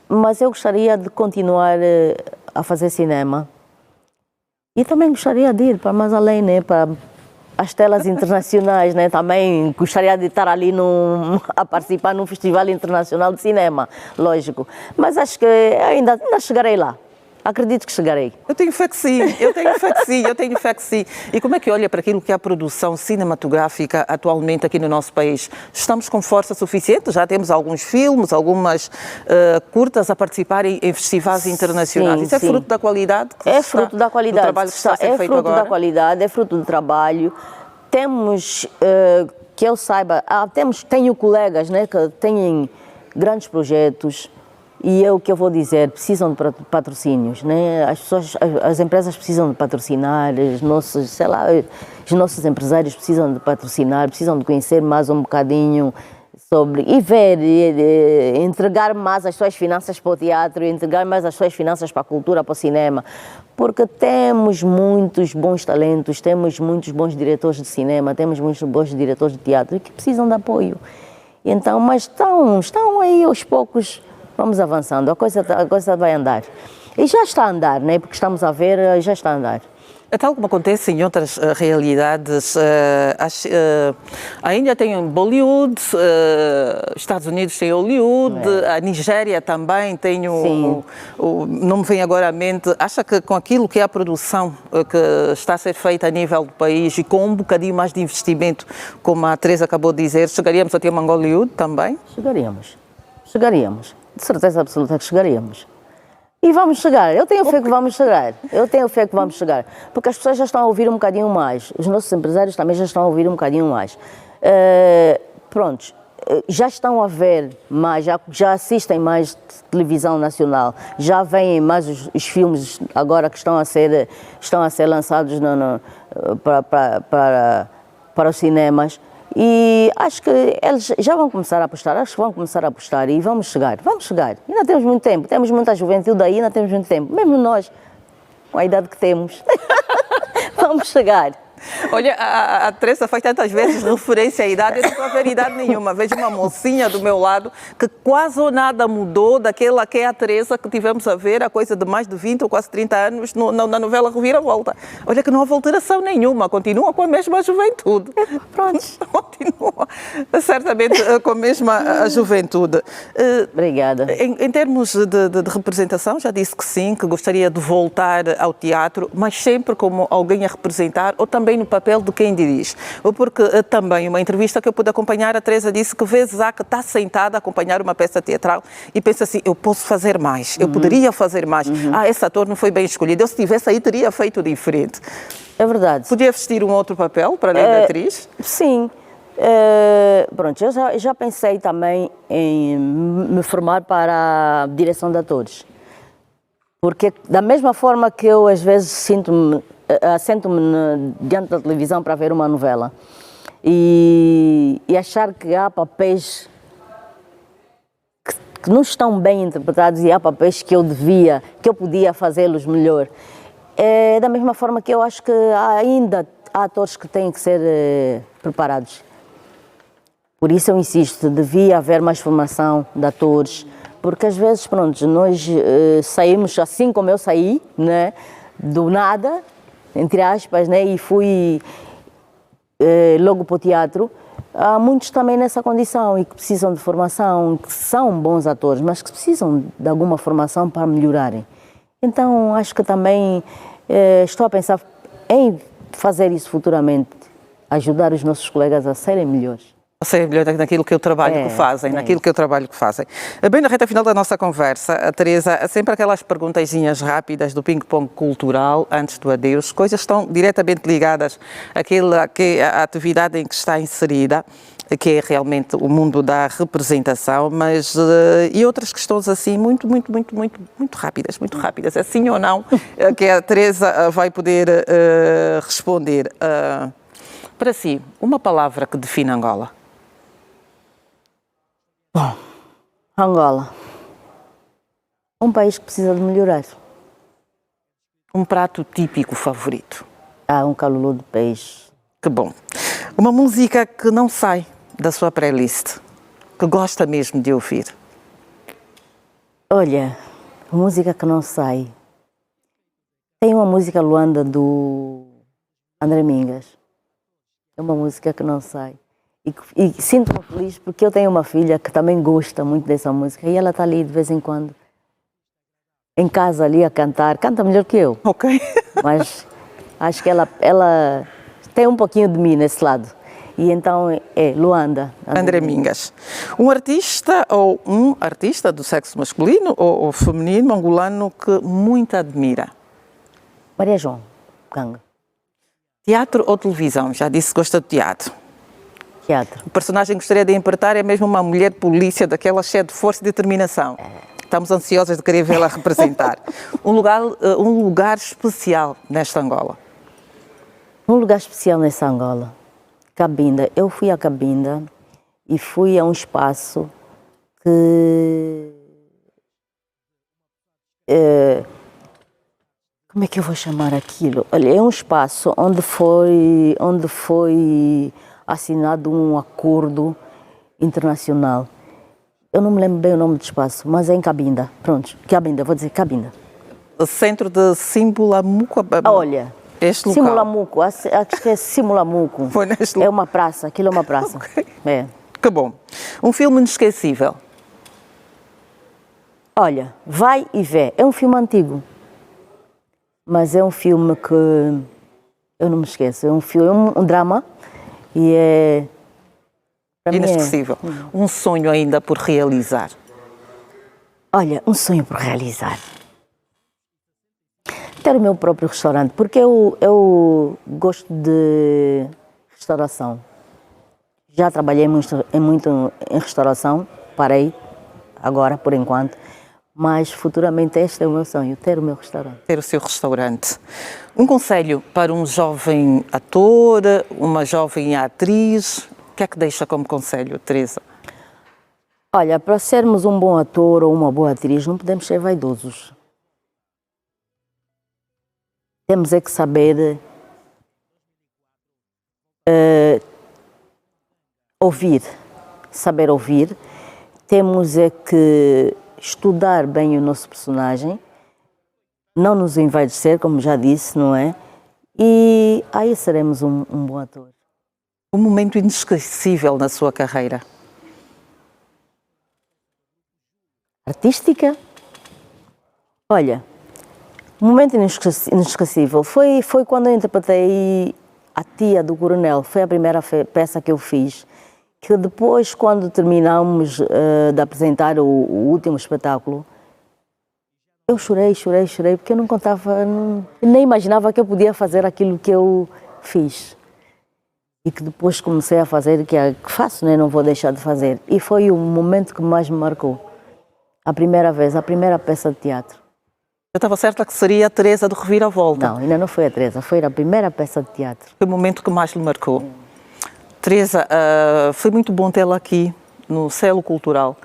mas eu gostaria de continuar a fazer cinema e também gostaria de ir para mais além, né, para as telas internacionais, né, também gostaria de estar ali a participar num festival internacional de cinema, lógico, mas acho que ainda chegarei lá. Acredito que chegarei. Eu tenho fé que sim. E como é que olha para aquilo que é a produção cinematográfica atualmente aqui no nosso país? Estamos com força suficiente? Já temos alguns filmes, algumas curtas a participarem em festivais internacionais. Isso é fruto da qualidade? É fruto da qualidade. Do trabalho que está a ser feito agora? É fruto da qualidade, é fruto do trabalho. Temos, que eu saiba, tenho colegas, né, que têm grandes projetos. E é o que eu vou dizer, precisam de patrocínios, né? As empresas precisam de patrocinar, os nossos empresários precisam de patrocinar, precisam de conhecer mais um bocadinho sobre, e ver, entregar mais as suas finanças para o teatro, entregar mais as suas finanças para a cultura, para o cinema, porque temos muitos bons talentos, temos muitos bons diretores de cinema, temos muitos bons diretores de teatro que precisam de apoio. Então, mas estão aí aos poucos. Vamos avançando, a coisa vai andar. E já está a andar, né? Porque estamos a ver, já está a andar. Tal como acontece em outras realidades, ainda tem Bollywood, Estados Unidos tem Hollywood, a Nigéria também tem não me vem agora à mente. Acha que com aquilo que é a produção que está a ser feita a nível do país e com um bocadinho mais de investimento, como a Teresa acabou de dizer, chegaríamos a ter uma Hollywood também? Chegaríamos. De certeza absoluta que chegaríamos. E vamos chegar. Eu tenho fé que vamos chegar. Porque as pessoas já estão a ouvir um bocadinho mais. Os nossos empresários também já estão a ouvir um bocadinho mais. Prontos. Já estão a ver mais, já assistem mais televisão nacional. Já veem mais os filmes agora que estão a ser lançados para os cinemas. E acho que eles já vão começar a apostar, e vamos chegar. Ainda temos muito tempo, temos muita juventude aí, ainda temos muito tempo. Mesmo nós, com a idade que temos, vamos chegar. Olha, a Teresa faz tantas vezes referência à idade, eu não estou a ver idade nenhuma. Vejo uma mocinha do meu lado que quase ou nada mudou daquela que é a Teresa que tivemos a ver há coisa de mais de 20 ou quase 30 anos na novela Reviravolta. Olha que não houve alteração nenhuma, continua com a mesma juventude. Pronto. Continua certamente com a mesma juventude. Obrigada. Em termos de representação, já disse que sim, que gostaria de voltar ao teatro, mas sempre como alguém a representar ou também também no papel de quem dirige. Porque também uma entrevista que eu pude acompanhar, a Teresa disse que vezes há que está sentada a acompanhar uma peça teatral e pensa assim, eu posso fazer mais, eu poderia fazer mais. Esse ator não foi bem escolhido, eu se estivesse aí teria feito diferente. É verdade. Podia vestir um outro papel para além da atriz? Sim. Pronto, eu já pensei também em me formar para a direção de atores. Porque da mesma forma que eu às vezes assento-me diante da televisão para ver uma novela e achar que há papéis que não estão bem interpretados e há papéis que eu podia fazê-los melhor. É da mesma forma que eu acho que ainda há atores que têm que ser preparados. Por isso eu insisto, devia haver mais formação de atores, porque às vezes, pronto, nós saímos assim como eu saí, né, do nada, entre aspas, né, e fui logo para o teatro. Há muitos também nessa condição e que precisam de formação, que são bons atores, mas que precisam de alguma formação para melhorarem. Então, acho que também estou a pensar em fazer isso futuramente, ajudar os nossos colegas a serem melhores. A serem melhores naquilo que eu trabalho que fazem, naquilo que eu trabalho que fazem. Bem, na reta final da nossa conversa, a Teresa, há sempre aquelas perguntazinhas rápidas do ping-pong cultural, antes do adeus, coisas que estão diretamente ligadas à atividade em que está inserida, que é realmente o mundo da representação, mas e outras questões assim muito rápidas, assim ou não, que a Teresa vai poder responder. Para si, uma palavra que define Angola? Bom, Angola, um país que precisa de melhorar. Um prato típico favorito? Um calulu de peixe. Que bom. Uma música que não sai da sua playlist, que gosta mesmo de ouvir? Olha, música que não sai. Tem uma música Luanda do André Mingas. É uma música que não sai. E sinto-me feliz porque eu tenho uma filha que também gosta muito dessa música e ela está ali de vez em quando, em casa ali a cantar. Canta melhor que eu. Ok. Mas acho que ela tem um pouquinho de mim nesse lado. E então é Luanda. André Mingas. Um artista do sexo masculino ou feminino angolano que muito admira? Maria João Ganga. Teatro ou televisão? Já disse que gosta de teatro. Teatro. O personagem que gostaria de interpretar é mesmo uma mulher polícia, daquela cheia de força e determinação. Estamos ansiosas de querer vê-la representar. Um lugar especial nesta Angola. Um lugar especial nessa Angola. Cabinda. Eu fui a Cabinda e fui a um espaço que... como é que eu vou chamar aquilo? Olha, é um espaço onde foi assinado um acordo internacional. Eu não me lembro bem o nome do espaço, mas é em Cabinda. Pronto, Cabinda, vou dizer Cabinda. O centro de Simbulamuco. Olha, este local. Simulamuco, acho que é Simulamuco. Foi neste É uma praça, aquilo é uma praça. Okay. É. Que bom. Um filme inesquecível. Olha, Vai e Vé. É um filme antigo, mas é um filme que eu não me esqueço. É um filme, um drama e é... Inesquecível. Um sonho ainda por realizar. Olha, um sonho por realizar. Ter o meu próprio restaurante, porque eu gosto de restauração. Já trabalhei muito em restauração, parei agora, por enquanto, mas futuramente este é o meu sonho, ter o meu restaurante. Ter o seu restaurante. Um conselho para um jovem ator, uma jovem atriz, o que é que deixa como conselho, Teresa? Olha, para sermos um bom ator ou uma boa atriz, não podemos ser vaidosos. Temos é que saber ouvir, saber ouvir. Temos é que estudar bem o nosso personagem, não nos envaidecer, como já disse, não é? E aí seremos um bom ator. Um momento inesquecível na sua carreira? Artística? Olha, um momento inesquecível foi quando eu interpretei A Tia do Coronel foi a primeira peça que eu fiz, que depois, quando terminamos de apresentar o último espetáculo, eu chorei, porque eu não contava, nem imaginava que eu podia fazer aquilo que eu fiz. E que depois comecei a fazer, que faço, né? Não vou deixar de fazer. E foi o momento que mais me marcou. A primeira vez, a primeira peça de teatro. Eu estava certa que seria a Teresa do Reviravolta. Não, ainda não foi a Teresa, foi a primeira peça de teatro. Foi o momento que mais lhe marcou. Teresa, foi muito bom tê-la aqui no Selo Cultural.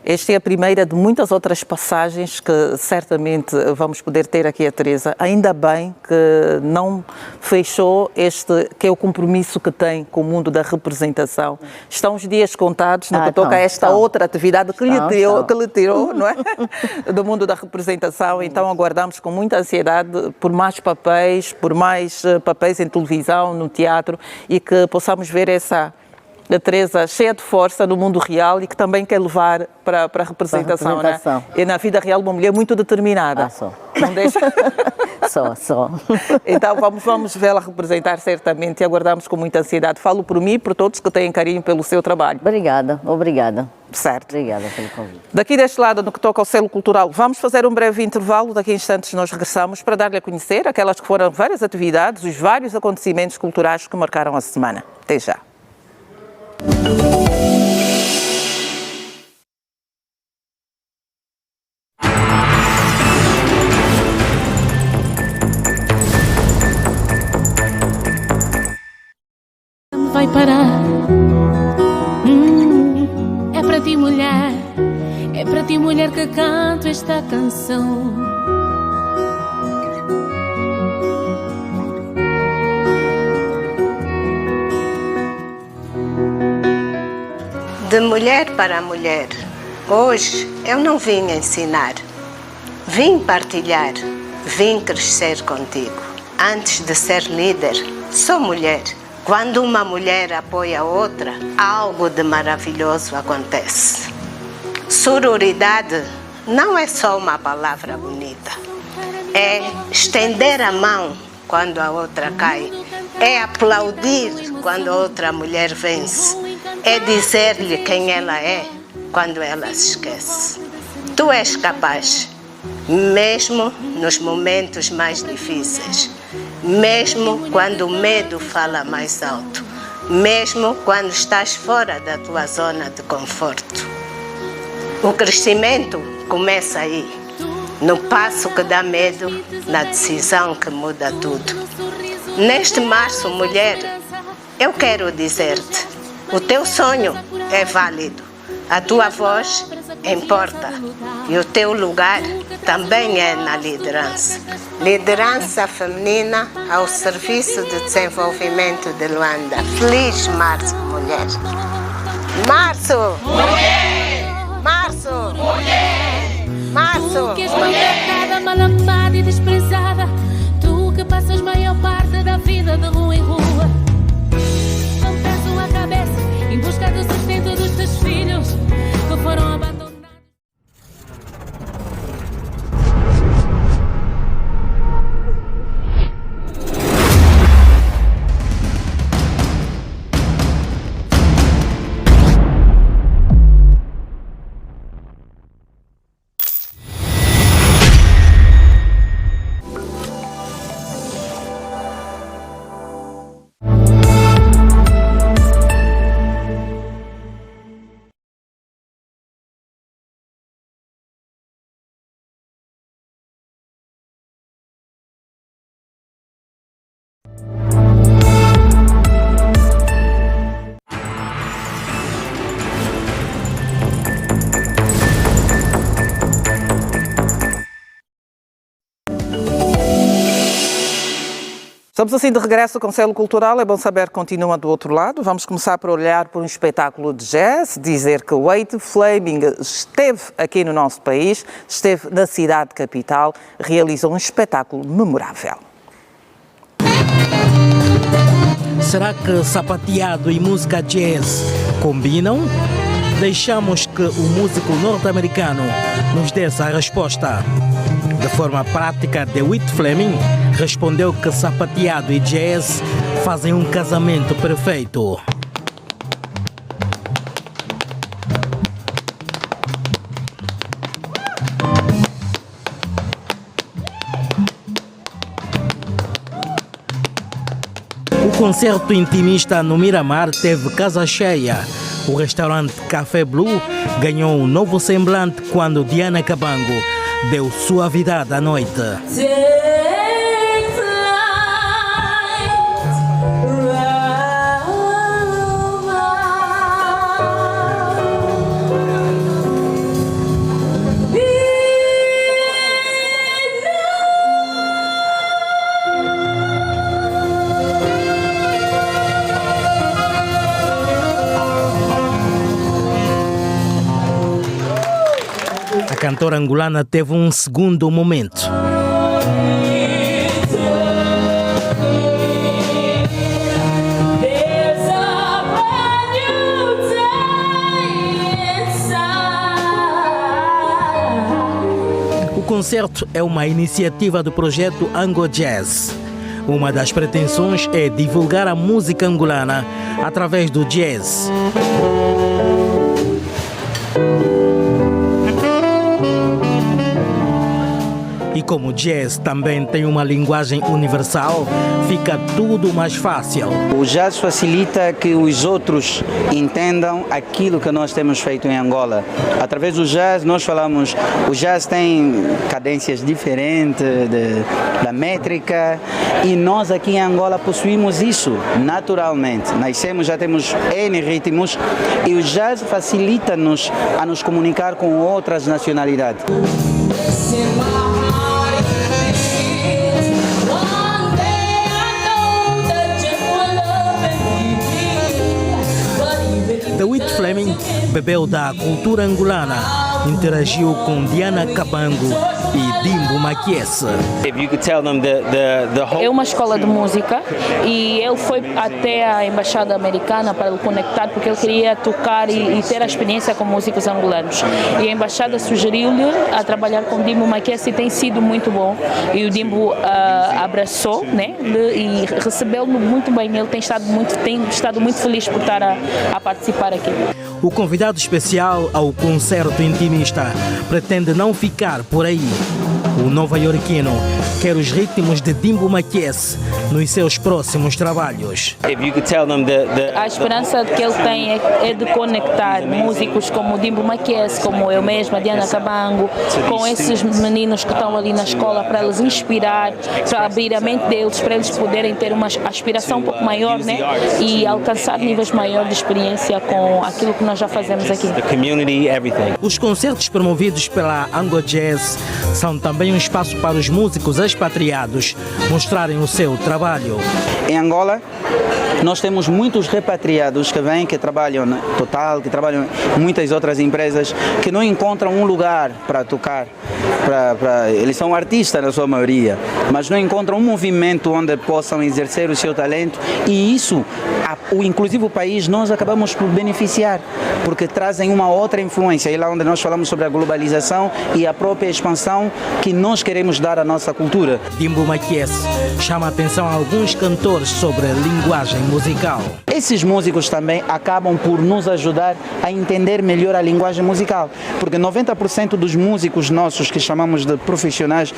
Esta é a primeira de muitas outras passagens que certamente vamos poder ter aqui a Teresa. Ainda bem que não fechou este, que é o compromisso que tem com o mundo da representação. Estão os dias contados no que toca a esta outra atividade que lhe tirou, não é? Do mundo da representação. Então aguardamos com muita ansiedade por mais papéis em televisão, no teatro, e que possamos ver a Teresa cheia de força no mundo real e que também quer levar para a representação, né? E na vida real uma mulher muito determinada. Só. Não deixa... Só. Então vamos vê-la representar certamente e aguardamos com muita ansiedade. Falo por mim e por todos que têm carinho pelo seu trabalho. Obrigada. Certo. Obrigada pelo convite. Daqui deste lado, no que toca ao Selo Cultural, vamos fazer um breve intervalo. Daqui a instantes nós regressamos para dar-lhe a conhecer aquelas que foram várias atividades, os vários acontecimentos culturais que marcaram a semana. Até já. Vai parar. É para ti, mulher. É para ti, mulher, que canto esta canção. De mulher para mulher, hoje eu não vim ensinar, vim partilhar, vim crescer contigo. Antes de ser líder, sou mulher. Quando uma mulher apoia a outra, algo de maravilhoso acontece. Sororidade não é só uma palavra bonita, é estender a mão quando a outra cai, é aplaudir quando a outra mulher vence. É dizer-lhe quem ela é quando ela se esquece. Tu és capaz, mesmo nos momentos mais difíceis, mesmo quando o medo fala mais alto, mesmo quando estás fora da tua zona de conforto. O crescimento começa aí, no passo que dá medo, na decisão que muda tudo. Neste março, mulher, eu quero dizer-te: o teu sonho é válido, a tua voz importa e o teu lugar também é na liderança. Liderança feminina ao serviço do desenvolvimento de Luanda. Feliz Março, mulher! Março! Mulher! Março! Mulher! Março! Tu que és maltratada, mal amada e desprezada, tu que passas maior parte da vida de rua em rua, em busca do sustento dos teus filhos que foram abandonados. Estamos assim de regresso com o Selo Cultural. É bom saber que continua do outro lado. Vamos começar por olhar por um espetáculo de jazz, dizer que o Wade Fleming esteve aqui no nosso país, esteve na cidade capital, realizou um espetáculo memorável. Será que sapateado e música jazz combinam? Deixamos que o músico norte-americano nos dê essa resposta. De forma prática, DeWitt Fleming respondeu que sapateado e jazz fazem um casamento perfeito. O concerto intimista no Miramar teve casa cheia. O restaurante Café Blue ganhou um novo semblante quando Diana Cabango deu suavidade à noite. A cantora angolana teve um segundo momento. O concerto é uma iniciativa do projeto Ango Jazz. Uma das pretensões é divulgar a música angolana através do jazz. E como o jazz também tem uma linguagem universal, fica tudo mais fácil. O jazz facilita que os outros entendam aquilo que nós temos feito em Angola. Através do jazz, nós falamos, o jazz tem cadências diferentes da métrica e nós aqui em Angola possuímos isso naturalmente. Nascemos, já temos N ritmos e o jazz facilita-nos a nos comunicar com outras nacionalidades. David Fleming bebeu da cultura angolana, interagiu com Diana Cabango e Dimbo Maquiese. É uma escola de música e ele foi até a embaixada americana para ele conectar porque ele queria tocar e ter a experiência com músicos angolanos. E a embaixada sugeriu-lhe a trabalhar com Dimbo Maquiese e tem sido muito bom. E o Dimbo abraçou, né, e recebeu-lo muito bem. Ele tem estado muito feliz por estar a participar aqui. O convidado especial ao concerto intimista pretende não ficar por aí. O nova-iorquino quer os ritmos de Dimbo Maquiese nos seus próximos trabalhos. A esperança que ele tem é de conectar músicos como Dimbo Maquiese, como eu mesma, Diana Cabango, com esses meninos que estão ali na escola, para eles inspirar, para abrir a mente deles, para eles poderem ter uma aspiração um pouco maior, né? E alcançar níveis maiores de experiência com aquilo que nós já fazemos aqui. Os concertos promovidos pela Ango Jazz são também um espaço para os músicos expatriados mostrarem o seu trabalho. Em Angola, nós temos muitos repatriados que vêm, que trabalham na Total, que trabalham em muitas outras empresas, que não encontram um lugar para tocar. Eles são artistas na sua maioria, mas não encontram um movimento onde possam exercer o seu talento e isso, inclusive o país, nós acabamos por beneficiar, porque trazem uma outra influência. E lá onde nós falamos sobre a globalização e a própria expansão que nós queremos dar à nossa cultura. Dimbo Maquiese chama a atenção a alguns cantores sobre a linguagem musical. Esses músicos também acabam por nos ajudar a entender melhor a linguagem musical, porque 90% dos músicos nossos que chamamos de profissionais,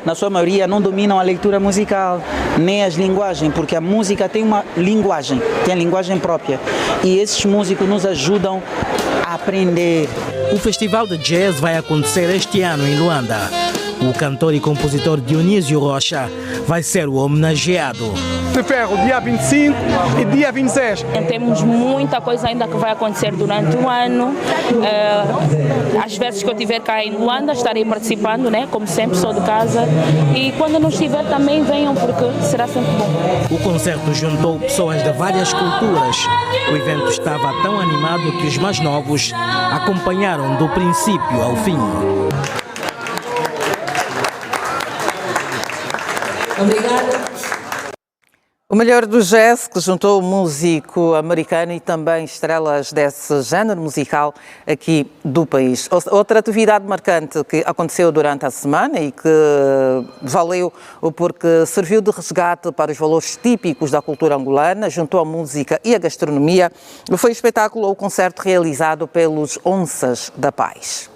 na sua maioria não dominam a leitura musical, nem as linguagens, porque a música tem uma linguagem, tem a linguagem própria. E esses músicos nos ajudam a aprender. O Festival de Jazz vai acontecer este ano em Luanda. O cantor e compositor Dionísio Rocha vai ser o homenageado. De Ferro, dia 25 e dia 26. Temos muita coisa ainda que vai acontecer durante o ano. Às vezes que eu estiver cá em Luanda, estarei participando, né? Como sempre, sou de casa. E quando não estiver, também venham, porque será sempre bom. O concerto juntou pessoas de várias culturas. O evento estava tão animado que os mais novos acompanharam do princípio ao fim. Obrigada. O melhor do jazz, que juntou o músico americano e também estrelas desse género musical aqui do país. Outra atividade marcante que aconteceu durante a semana e que valeu porque serviu de resgate para os valores típicos da cultura angolana, juntou a música e a gastronomia, foi o espetáculo ou concerto realizado pelos Onças da Paz.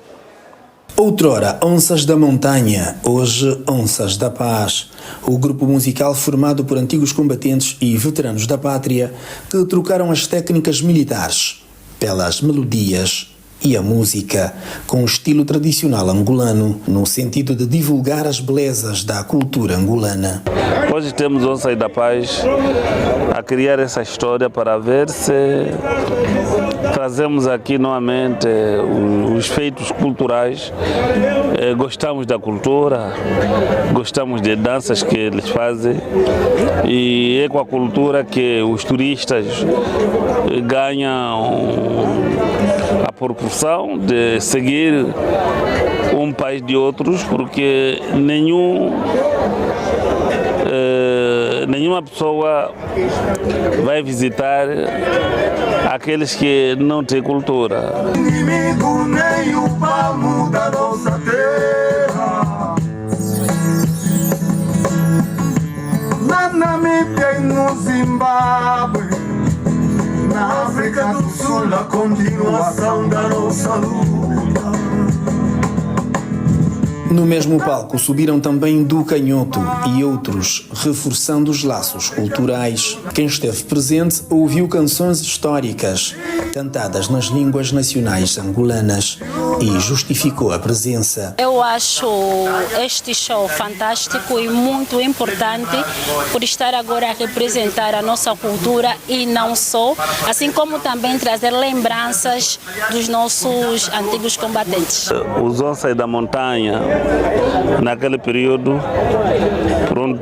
Outrora Onças da Montanha, hoje Onças da Paz. O grupo musical formado por antigos combatentes e veteranos da pátria que trocaram as técnicas militares pelas melodias e a música com o estilo tradicional angolano, no sentido de divulgar as belezas da cultura angolana. Hoje temos Onças da Paz a criar essa história para ver se trazemos aqui novamente os feitos culturais. Gostamos da cultura, gostamos de danças que eles fazem e é com a cultura que os turistas ganham a proporção de seguir um país de outros, porque nenhuma pessoa vai visitar aqueles que não têm cultura. Inimigo nem o palmo da nossa terra. Na Namíbia e no Zimbábue, na África do Sul, a continuação da nossa luta. No mesmo palco subiram também Du Canhoto e outros, reforçando os laços culturais. Quem esteve presente ouviu canções históricas, cantadas nas línguas nacionais angolanas, e justificou a presença. Eu acho este show fantástico e muito importante por estar agora a representar a nossa cultura e não só, assim como também trazer lembranças dos nossos antigos combatentes. Os Onças da Montanha, naquele período, por onde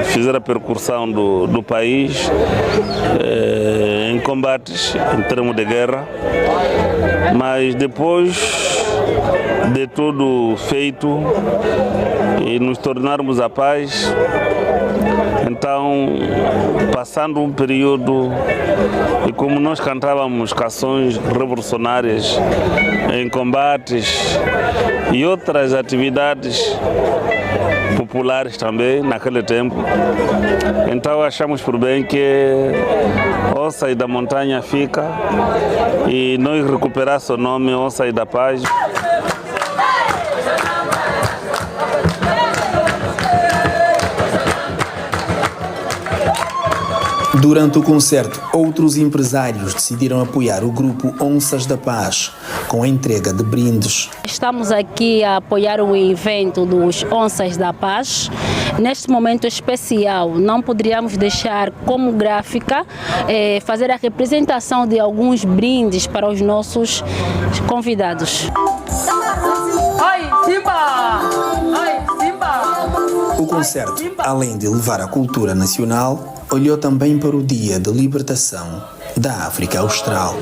fizeram a percussão do país em combates, em termos de guerra, mas depois de tudo feito e nos tornarmos a paz, então, passando um período, e como nós cantávamos canções revolucionárias em combates e outras atividades populares também naquele tempo, então achamos por bem que Onças da Montanha fica e nós recuperar o nome Onças da Paz. Durante o concerto, outros empresários decidiram apoiar o grupo Onças da Paz com a entrega de brindes. Estamos aqui a apoiar o evento dos Onças da Paz. Neste momento especial, não poderíamos deixar como gráfica fazer a representação de alguns brindes para os nossos convidados. O concerto, além de levar a cultura nacional, olhou também para o Dia de Libertação da África Austral.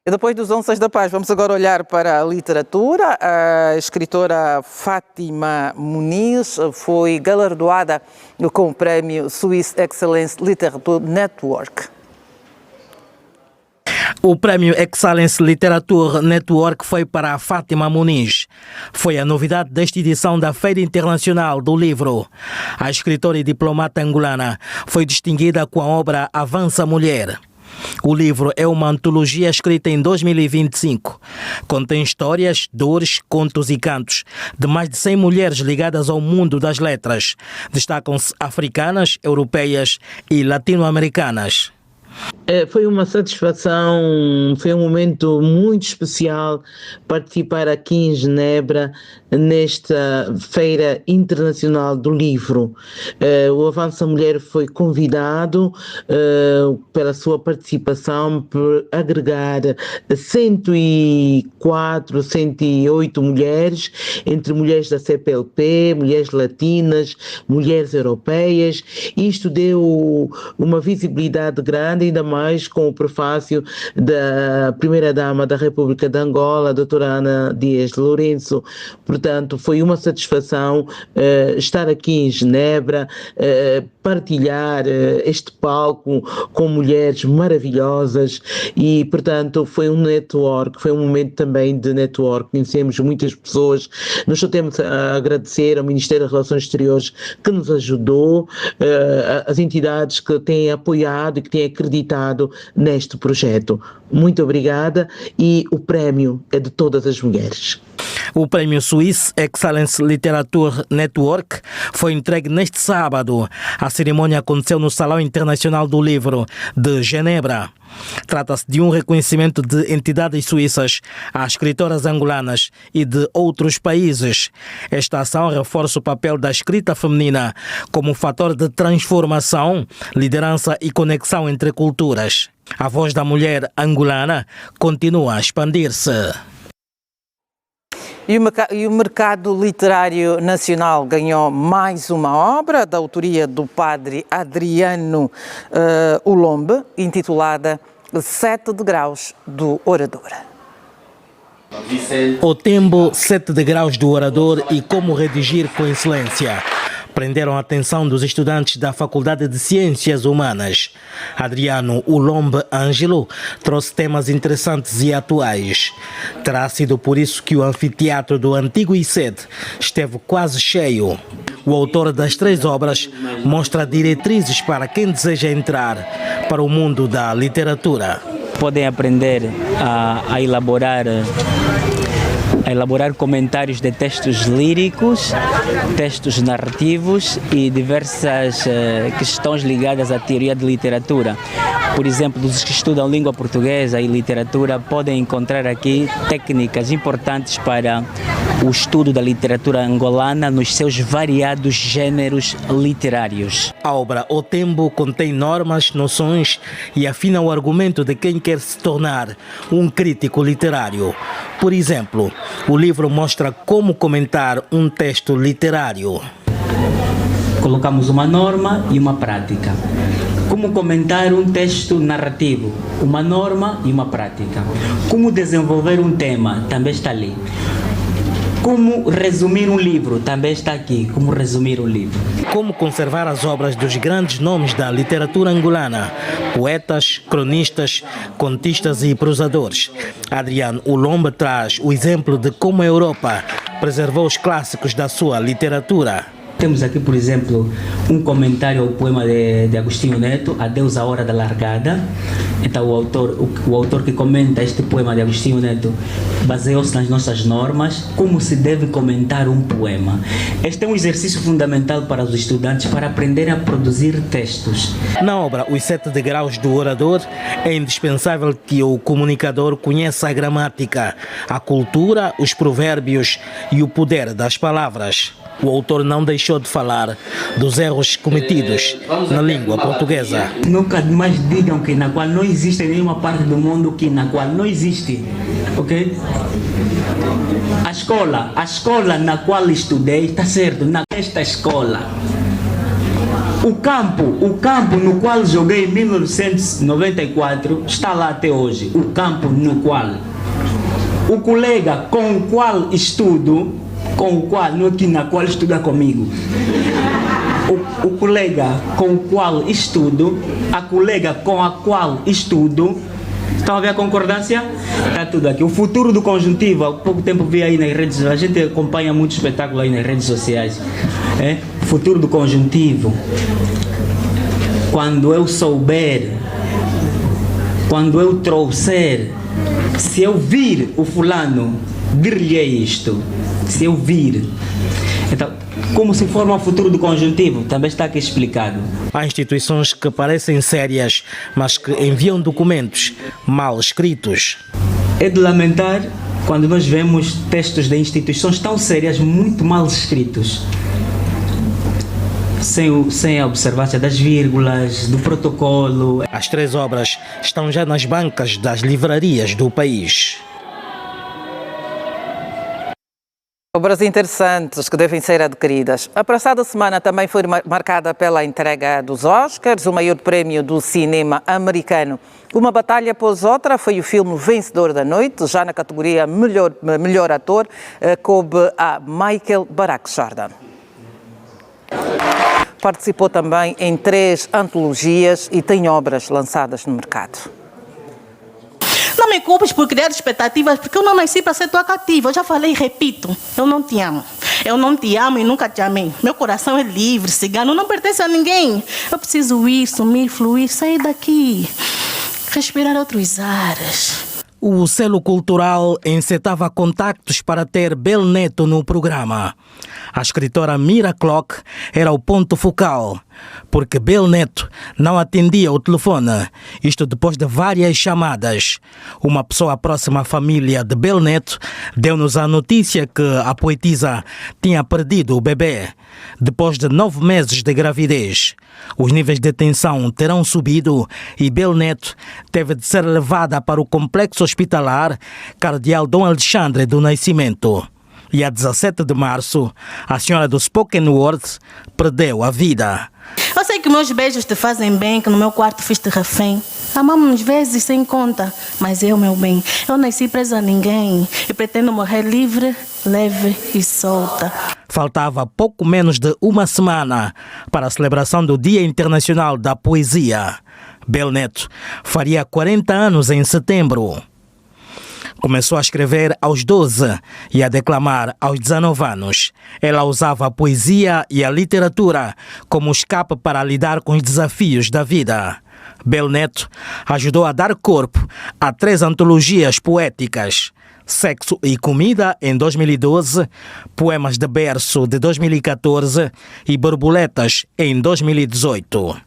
E depois dos Onças da Paz, vamos agora olhar para a literatura. A escritora Fátima Muniz foi galardoada com o prémio Swiss Excellence Literature Network. O prémio Excellence Literature Network foi para a Fátima Muniz. Foi a novidade desta edição da Feira Internacional do Livro. A escritora e diplomata angolana foi distinguida com a obra Avança Mulher. O livro é uma antologia escrita em 2025. Contém histórias, dores, contos e cantos de mais de 100 mulheres ligadas ao mundo das letras. Destacam-se africanas, europeias e latino-americanas. Foi uma satisfação, foi um momento muito especial participar aqui em Genebra nesta Feira Internacional do Livro. O Avança Mulher foi convidado pela sua participação por agregar 104, 108 mulheres, entre mulheres da CPLP, mulheres latinas, mulheres europeias. Isto deu uma visibilidade grande agravando ainda mais com o prefácio da primeira-dama da República de Angola, a doutora Ana Dias Lourenço. Portanto, foi uma satisfação estar aqui em Genebra, partilhar este palco com mulheres maravilhosas e, portanto, foi um network, foi um momento também de network. Conhecemos muitas pessoas. Nós só temos a agradecer ao Ministério das Relações Exteriores que nos ajudou, as entidades que têm apoiado e que têm acreditado neste projeto. Muito obrigada e o prémio é de todas as mulheres. O prémio Swiss Excellence Literature Network foi entregue neste sábado. A cerimônia aconteceu no Salão Internacional do Livro de Genebra. Trata-se de um reconhecimento de entidades suíças a escritoras angolanas e de outros países. Esta ação reforça o papel da escrita feminina como fator de transformação, liderança e conexão entre culturas. A voz da mulher angolana continua a expandir-se. E o mercado literário nacional ganhou mais uma obra da autoria do padre Adriano Ulombe, intitulada 7 degraus do Orador. O tempo 7 degraus do Orador e como redigir com excelência prenderam a atenção dos estudantes da Faculdade de Ciências Humanas. Adriano Ulombe Ângelo trouxe temas interessantes e atuais. Terá sido por isso que o anfiteatro do antigo ICED esteve quase cheio. O autor das 3 obras mostra diretrizes para quem deseja entrar para o mundo da literatura. Podem aprender a elaborar comentários de textos líricos, textos narrativos e diversas questões ligadas à teoria de literatura. Por exemplo, os que estudam língua portuguesa e literatura podem encontrar aqui técnicas importantes para o estudo da literatura angolana nos seus variados gêneros literários. A obra O Tempo contém normas, noções e afina o argumento de quem quer se tornar um crítico literário. Por exemplo, o livro mostra como comentar um texto literário. Colocamos uma norma e uma prática. Como comentar um texto narrativo, uma norma e uma prática. Como desenvolver um tema, também está ali. Como resumir um livro, também está aqui, como resumir um livro. Como conservar as obras dos grandes nomes da literatura angolana, poetas, cronistas, contistas e prosadores. Adriano Ulombe traz o exemplo de como a Europa preservou os clássicos da sua literatura. Temos aqui, por exemplo, um comentário ao poema de Agostinho Neto, Adeus à Hora da Largada. Então o autor que comenta este poema de Agostinho Neto baseou-se nas nossas normas, como se deve comentar um poema. Este é um exercício fundamental para os estudantes para aprenderem a produzir textos. Na obra Os 7 degraus do Orador, é indispensável que o comunicador conheça a gramática, a cultura, os provérbios e o poder das palavras. O autor não deixou de falar dos erros cometidos na língua portuguesa. Nunca mais digam que na qual não existe nenhuma parte do mundo que na qual não existe, ok? A escola na qual estudei, está certo, nesta escola. O campo no qual joguei em 1994 está lá até hoje. O campo no qual. O colega com o qual estudo, não aqui na qual estuda comigo. O colega com o qual estudo, a colega com a qual estudo. Estão a ver a concordância? Está tudo aqui. O futuro do conjuntivo, há pouco tempo vi aí nas redes, a gente acompanha muito espetáculo aí nas redes sociais. O futuro do conjuntivo. Quando eu souber, quando eu trouxer, se eu vir o fulano, dir-lhe isto. Se eu vir. Então, como se forma o futuro do conjuntivo, também está aqui explicado. Há instituições que parecem sérias, mas que enviam documentos mal escritos. É de lamentar quando nós vemos textos de instituições tão sérias, muito mal escritos. Sem a observância das vírgulas, do protocolo. As 3 obras estão já nas bancas das livrarias do país. Obras interessantes que devem ser adquiridas. A passada semana também foi marcada pela entrega dos Oscars, o maior prémio do cinema americano. Uma batalha após outra foi o filme vencedor da noite, já na categoria melhor ator, coube a Michael Barack Jordan. Participou também em 3 antologias e tem obras lançadas no mercado. Não me culpes por criar expectativas, porque eu não nasci para ser tua cativa. Eu já falei e repito, eu não te amo. Eu não te amo e nunca te amei. Meu coração é livre, cigano, não pertence a ninguém. Eu preciso ir, sumir, fluir, sair daqui, respirar outros ares. O selo cultural encetava contactos para ter Bel Neto no programa. A escritora Mira Clock era o ponto focal, porque Bel Neto não atendia o telefone, isto depois de várias chamadas. Uma pessoa próxima à família de Bel Neto deu-nos a notícia que a poetisa tinha perdido o bebê. Depois de 9 meses de gravidez, os níveis de tensão terão subido e Bel Neto teve de ser levada para o complexo hospitalar Cardeal Dom Alexandre do Nascimento. E a 17 de março, a senhora do Spoken Word perdeu a vida. Eu sei que meus beijos te fazem bem, que no meu quarto fiz-te refém. Amamos vezes sem conta, mas eu, meu bem, eu nasci presa a ninguém e pretendo morrer livre, leve e solta. Faltava pouco menos de uma semana para a celebração do Dia Internacional da Poesia. Bel Neto faria 40 anos em setembro. Começou a escrever aos 12 e a declamar aos 19 anos. Ela usava a poesia e a literatura como escape para lidar com os desafios da vida. Bel Neto ajudou a dar corpo a 3 antologias poéticas: Sexo e Comida, em 2012, Poemas de Berço, de 2014 e Borboletas, em 2018.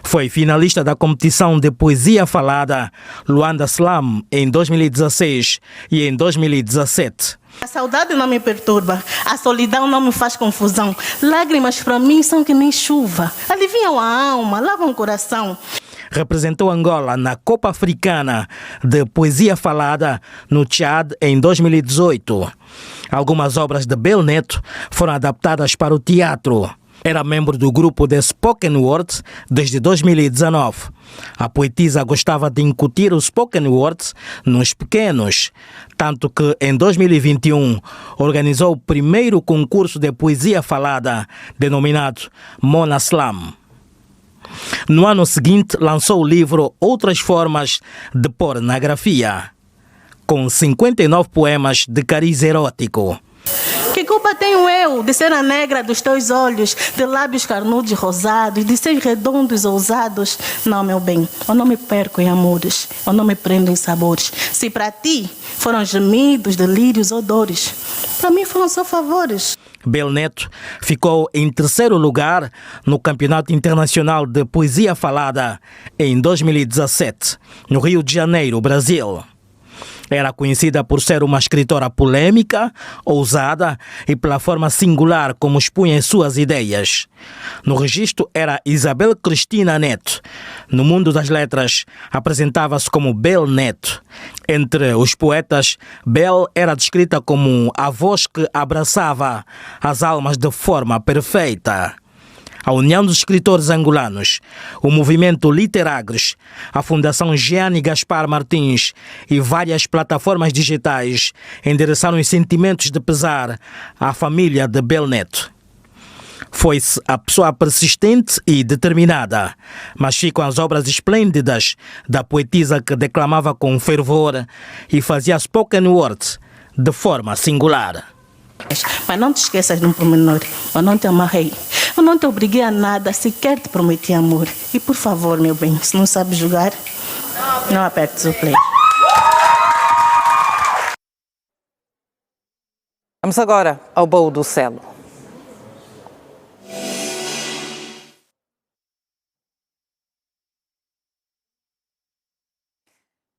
Foi finalista da competição de poesia falada Luanda Slam em 2016 e em 2017. A saudade não me perturba, a solidão não me faz confusão. Lágrimas para mim são que nem chuva, aliviam a alma, lavam o coração. Representou Angola na Copa Africana de Poesia Falada no Tchad em 2018. Algumas obras de Bel Neto foram adaptadas para o teatro. Era membro do grupo The Spoken Word desde 2019. A poetisa gostava de incutir o Spoken Word nos pequenos, tanto que em 2021 organizou o primeiro concurso de poesia falada, denominado Mona Slam. No ano seguinte, lançou o livro Outras Formas de Pornografia, com 59 poemas de cariz erótico. Que culpa tenho eu de ser a negra dos teus olhos, de lábios carnudos e rosados, de ser redondos ousados? Não, meu bem, eu não me perco em amores, eu não me prendo em sabores. Se para ti foram gemidos, delírios ou dores, para mim foram só favores. Bel Neto ficou em 3º lugar no Campeonato Internacional de Poesia Falada em 2017, no Rio de Janeiro, Brasil. Era conhecida por ser uma escritora polêmica, ousada e pela forma singular como expunha suas ideias. No registro era Isabel Cristina Neto. No mundo das letras, apresentava-se como Bel Neto. Entre os poetas, Bel era descrita como a voz que abraçava as almas de forma perfeita. A União dos Escritores Angolanos, o Movimento Literagres, a Fundação Gianni Gaspar Martins e várias plataformas digitais endereçaram os sentimentos de pesar à família de Bel Neto. Foi-se a pessoa persistente e determinada, mas ficam as obras esplêndidas da poetisa que declamava com fervor e fazia spoken word de forma singular. Mas não te esqueças de um pormenor, eu não te amarrei, eu não te obriguei a nada, sequer te prometi amor. E por favor, meu bem, se não sabes jogar, não apertes o play. Vamos agora ao Baú do Selo.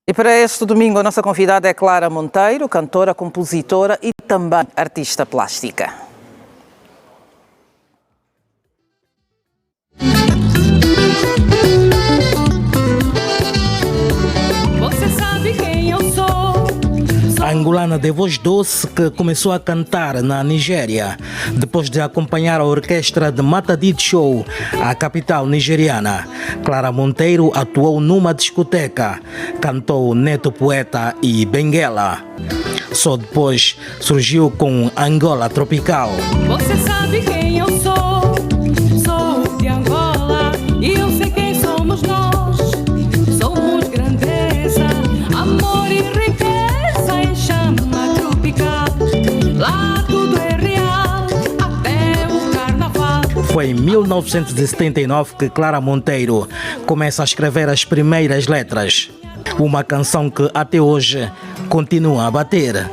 E para este domingo a nossa convidada é Clara Monteiro, cantora, compositora e também artista plástica. A A angolana de voz doce que começou a cantar na Nigéria, depois de acompanhar a orquestra de Matadid Show, a capital nigeriana. Clara Monteiro atuou numa discoteca, cantou Neto Poeta e Benguela. Só depois surgiu com Angola Tropical. Você sabe quem eu sou? Sou de Angola e eu sei quem somos nós. Somos grandeza, amor e riqueza em chama tropical. Lá tudo é real, até o carnaval. Foi em 1979 que Clara Monteiro começa a escrever as primeiras letras. Uma canção que até hoje continua a bater.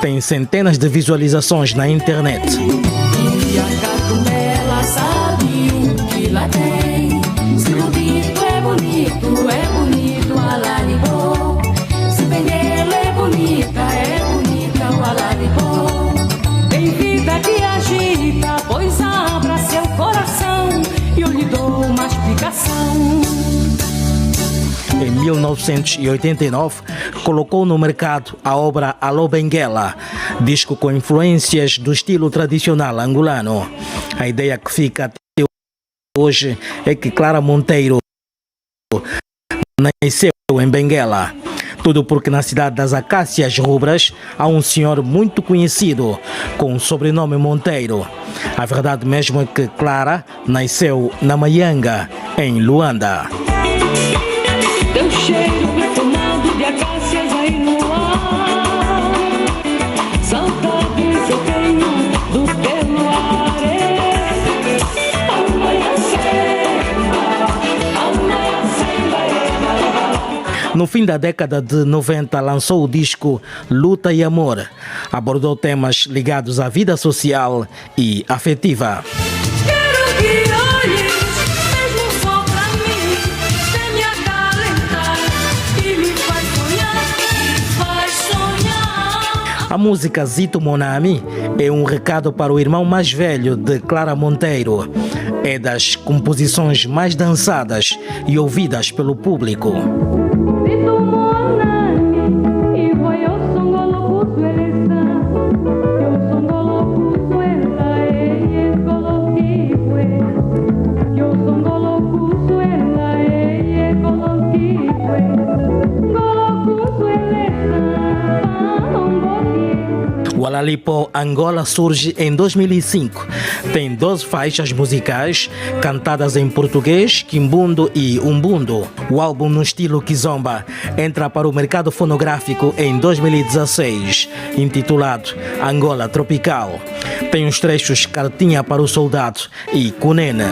Tem centenas de visualizações na internet. E a Catumela sabe o que lá tem. Se o dito é bonito, alaribô. Se Benguela é bonita, o alaribô. Tem vida que agita, pois abra seu coração e eu lhe dou uma explicação. Em 1989, colocou no mercado a obra Alô Benguela, disco com influências do estilo tradicional angolano. A ideia que fica até hoje é que Clara Monteiro nasceu em Benguela. Tudo porque na cidade das Acácias Rubras há um senhor muito conhecido com o sobrenome Monteiro. A verdade mesmo é que Clara nasceu na Maianga, em Luanda. Teu cheiro perfumado de acácias aí no ar. Saudades eu tenho do teu luar. No fim da década de 90 lançou o disco Luta e Amor. Abordou temas ligados à vida social e afetiva. A música Zito Monami é um recado para o irmão mais velho de Clara Monteiro. É das composições mais dançadas e ouvidas pelo público. O Alalipo Angola surge em 2005. Tem 12 faixas musicais cantadas em português, quimbundo e umbundo. O álbum no estilo kizomba entra para o mercado fonográfico em 2016, intitulado Angola Tropical. Tem os trechos Cartinha para o Soldado e Cunene.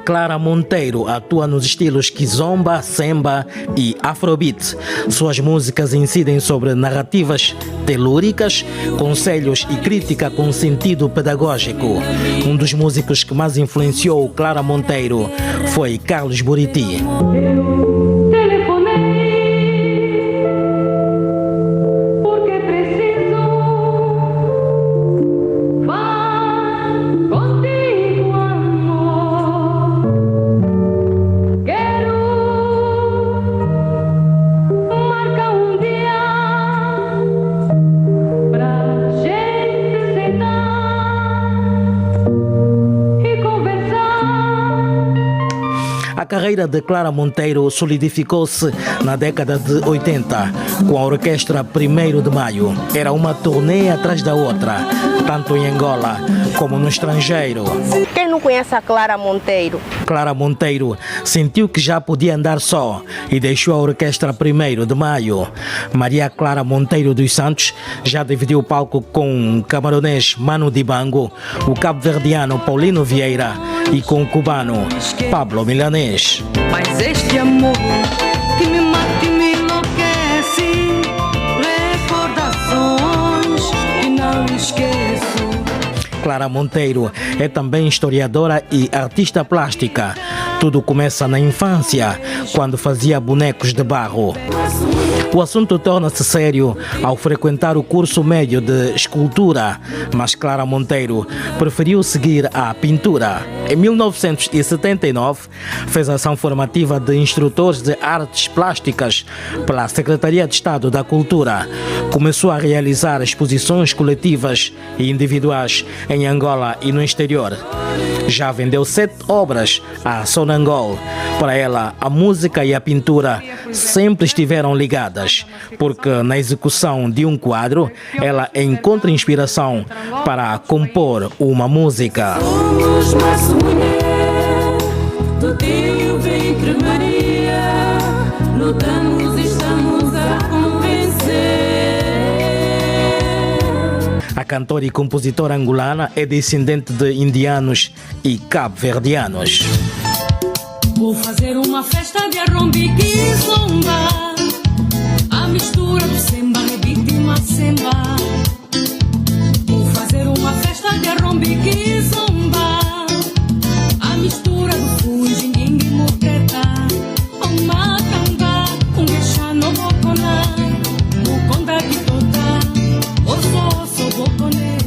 Clara Monteiro atua nos estilos kizomba, semba e afrobeat. Suas músicas incidem sobre narrativas telúricas, conselhos e crítica com sentido pedagógico. Um dos músicos que mais influenciou Clara Monteiro foi Carlos Buriti. A carreira de Clara Monteiro solidificou-se na década de 80, com a orquestra 1º de Maio. Era uma turnê atrás da outra, tanto em Angola como no estrangeiro. Quem não conhece a Clara Monteiro? Clara Monteiro sentiu que já podia andar só e deixou a orquestra 1º de Maio. Maria Clara Monteiro dos Santos já dividiu o palco com o camaronês Manu Dibango, o cabo-verdiano Paulino Vieira e com o cubano Pablo Milanês. Mas este amor que me mata e me enlouquece, recordações que não esqueço. Clara Monteiro é também historiadora e artista plástica. Tudo começa na infância, quando fazia bonecos de barro. O assunto torna-se sério ao frequentar o curso médio de escultura, mas Clara Monteiro preferiu seguir a pintura. Em 1979, fez ação formativa de instrutores de artes plásticas pela Secretaria de Estado da Cultura. Começou a realizar exposições coletivas e individuais em Angola e no exterior. Já vendeu 7 obras à Sonangol. Para ela, a música e a pintura sempre estiveram ligadas, porque na execução de um quadro, ela encontra inspiração para compor uma música. Somos mais mulher do teu ventre, Maria. Lutamos e estamos a convencer. A cantora e compositora angolana é descendente de indianos e cabo-verdianos. Vou fazer uma festa de arrombique e zomba. A mistura do semba, rebite e macemba. Vou fazer uma festa de arrombique e zomba. A mistura do fujinguingue e moqueta. O macanga, um gueixá no boconá. O conda de tota, o boconé.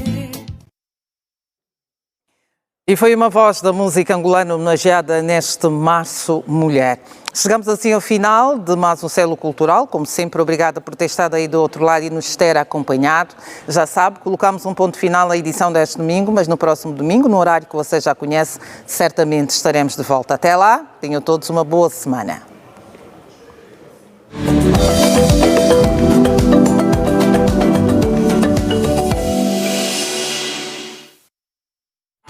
E foi uma voz da música angolana homenageada neste Março Mulher. Chegamos assim ao final de mais um Selo Cultural. Como sempre, obrigada por ter estado aí do outro lado e nos ter acompanhado. Já sabe, colocamos um ponto final à edição deste domingo, mas no próximo domingo, no horário que você já conhece, certamente estaremos de volta. Até lá, tenham todos uma boa semana.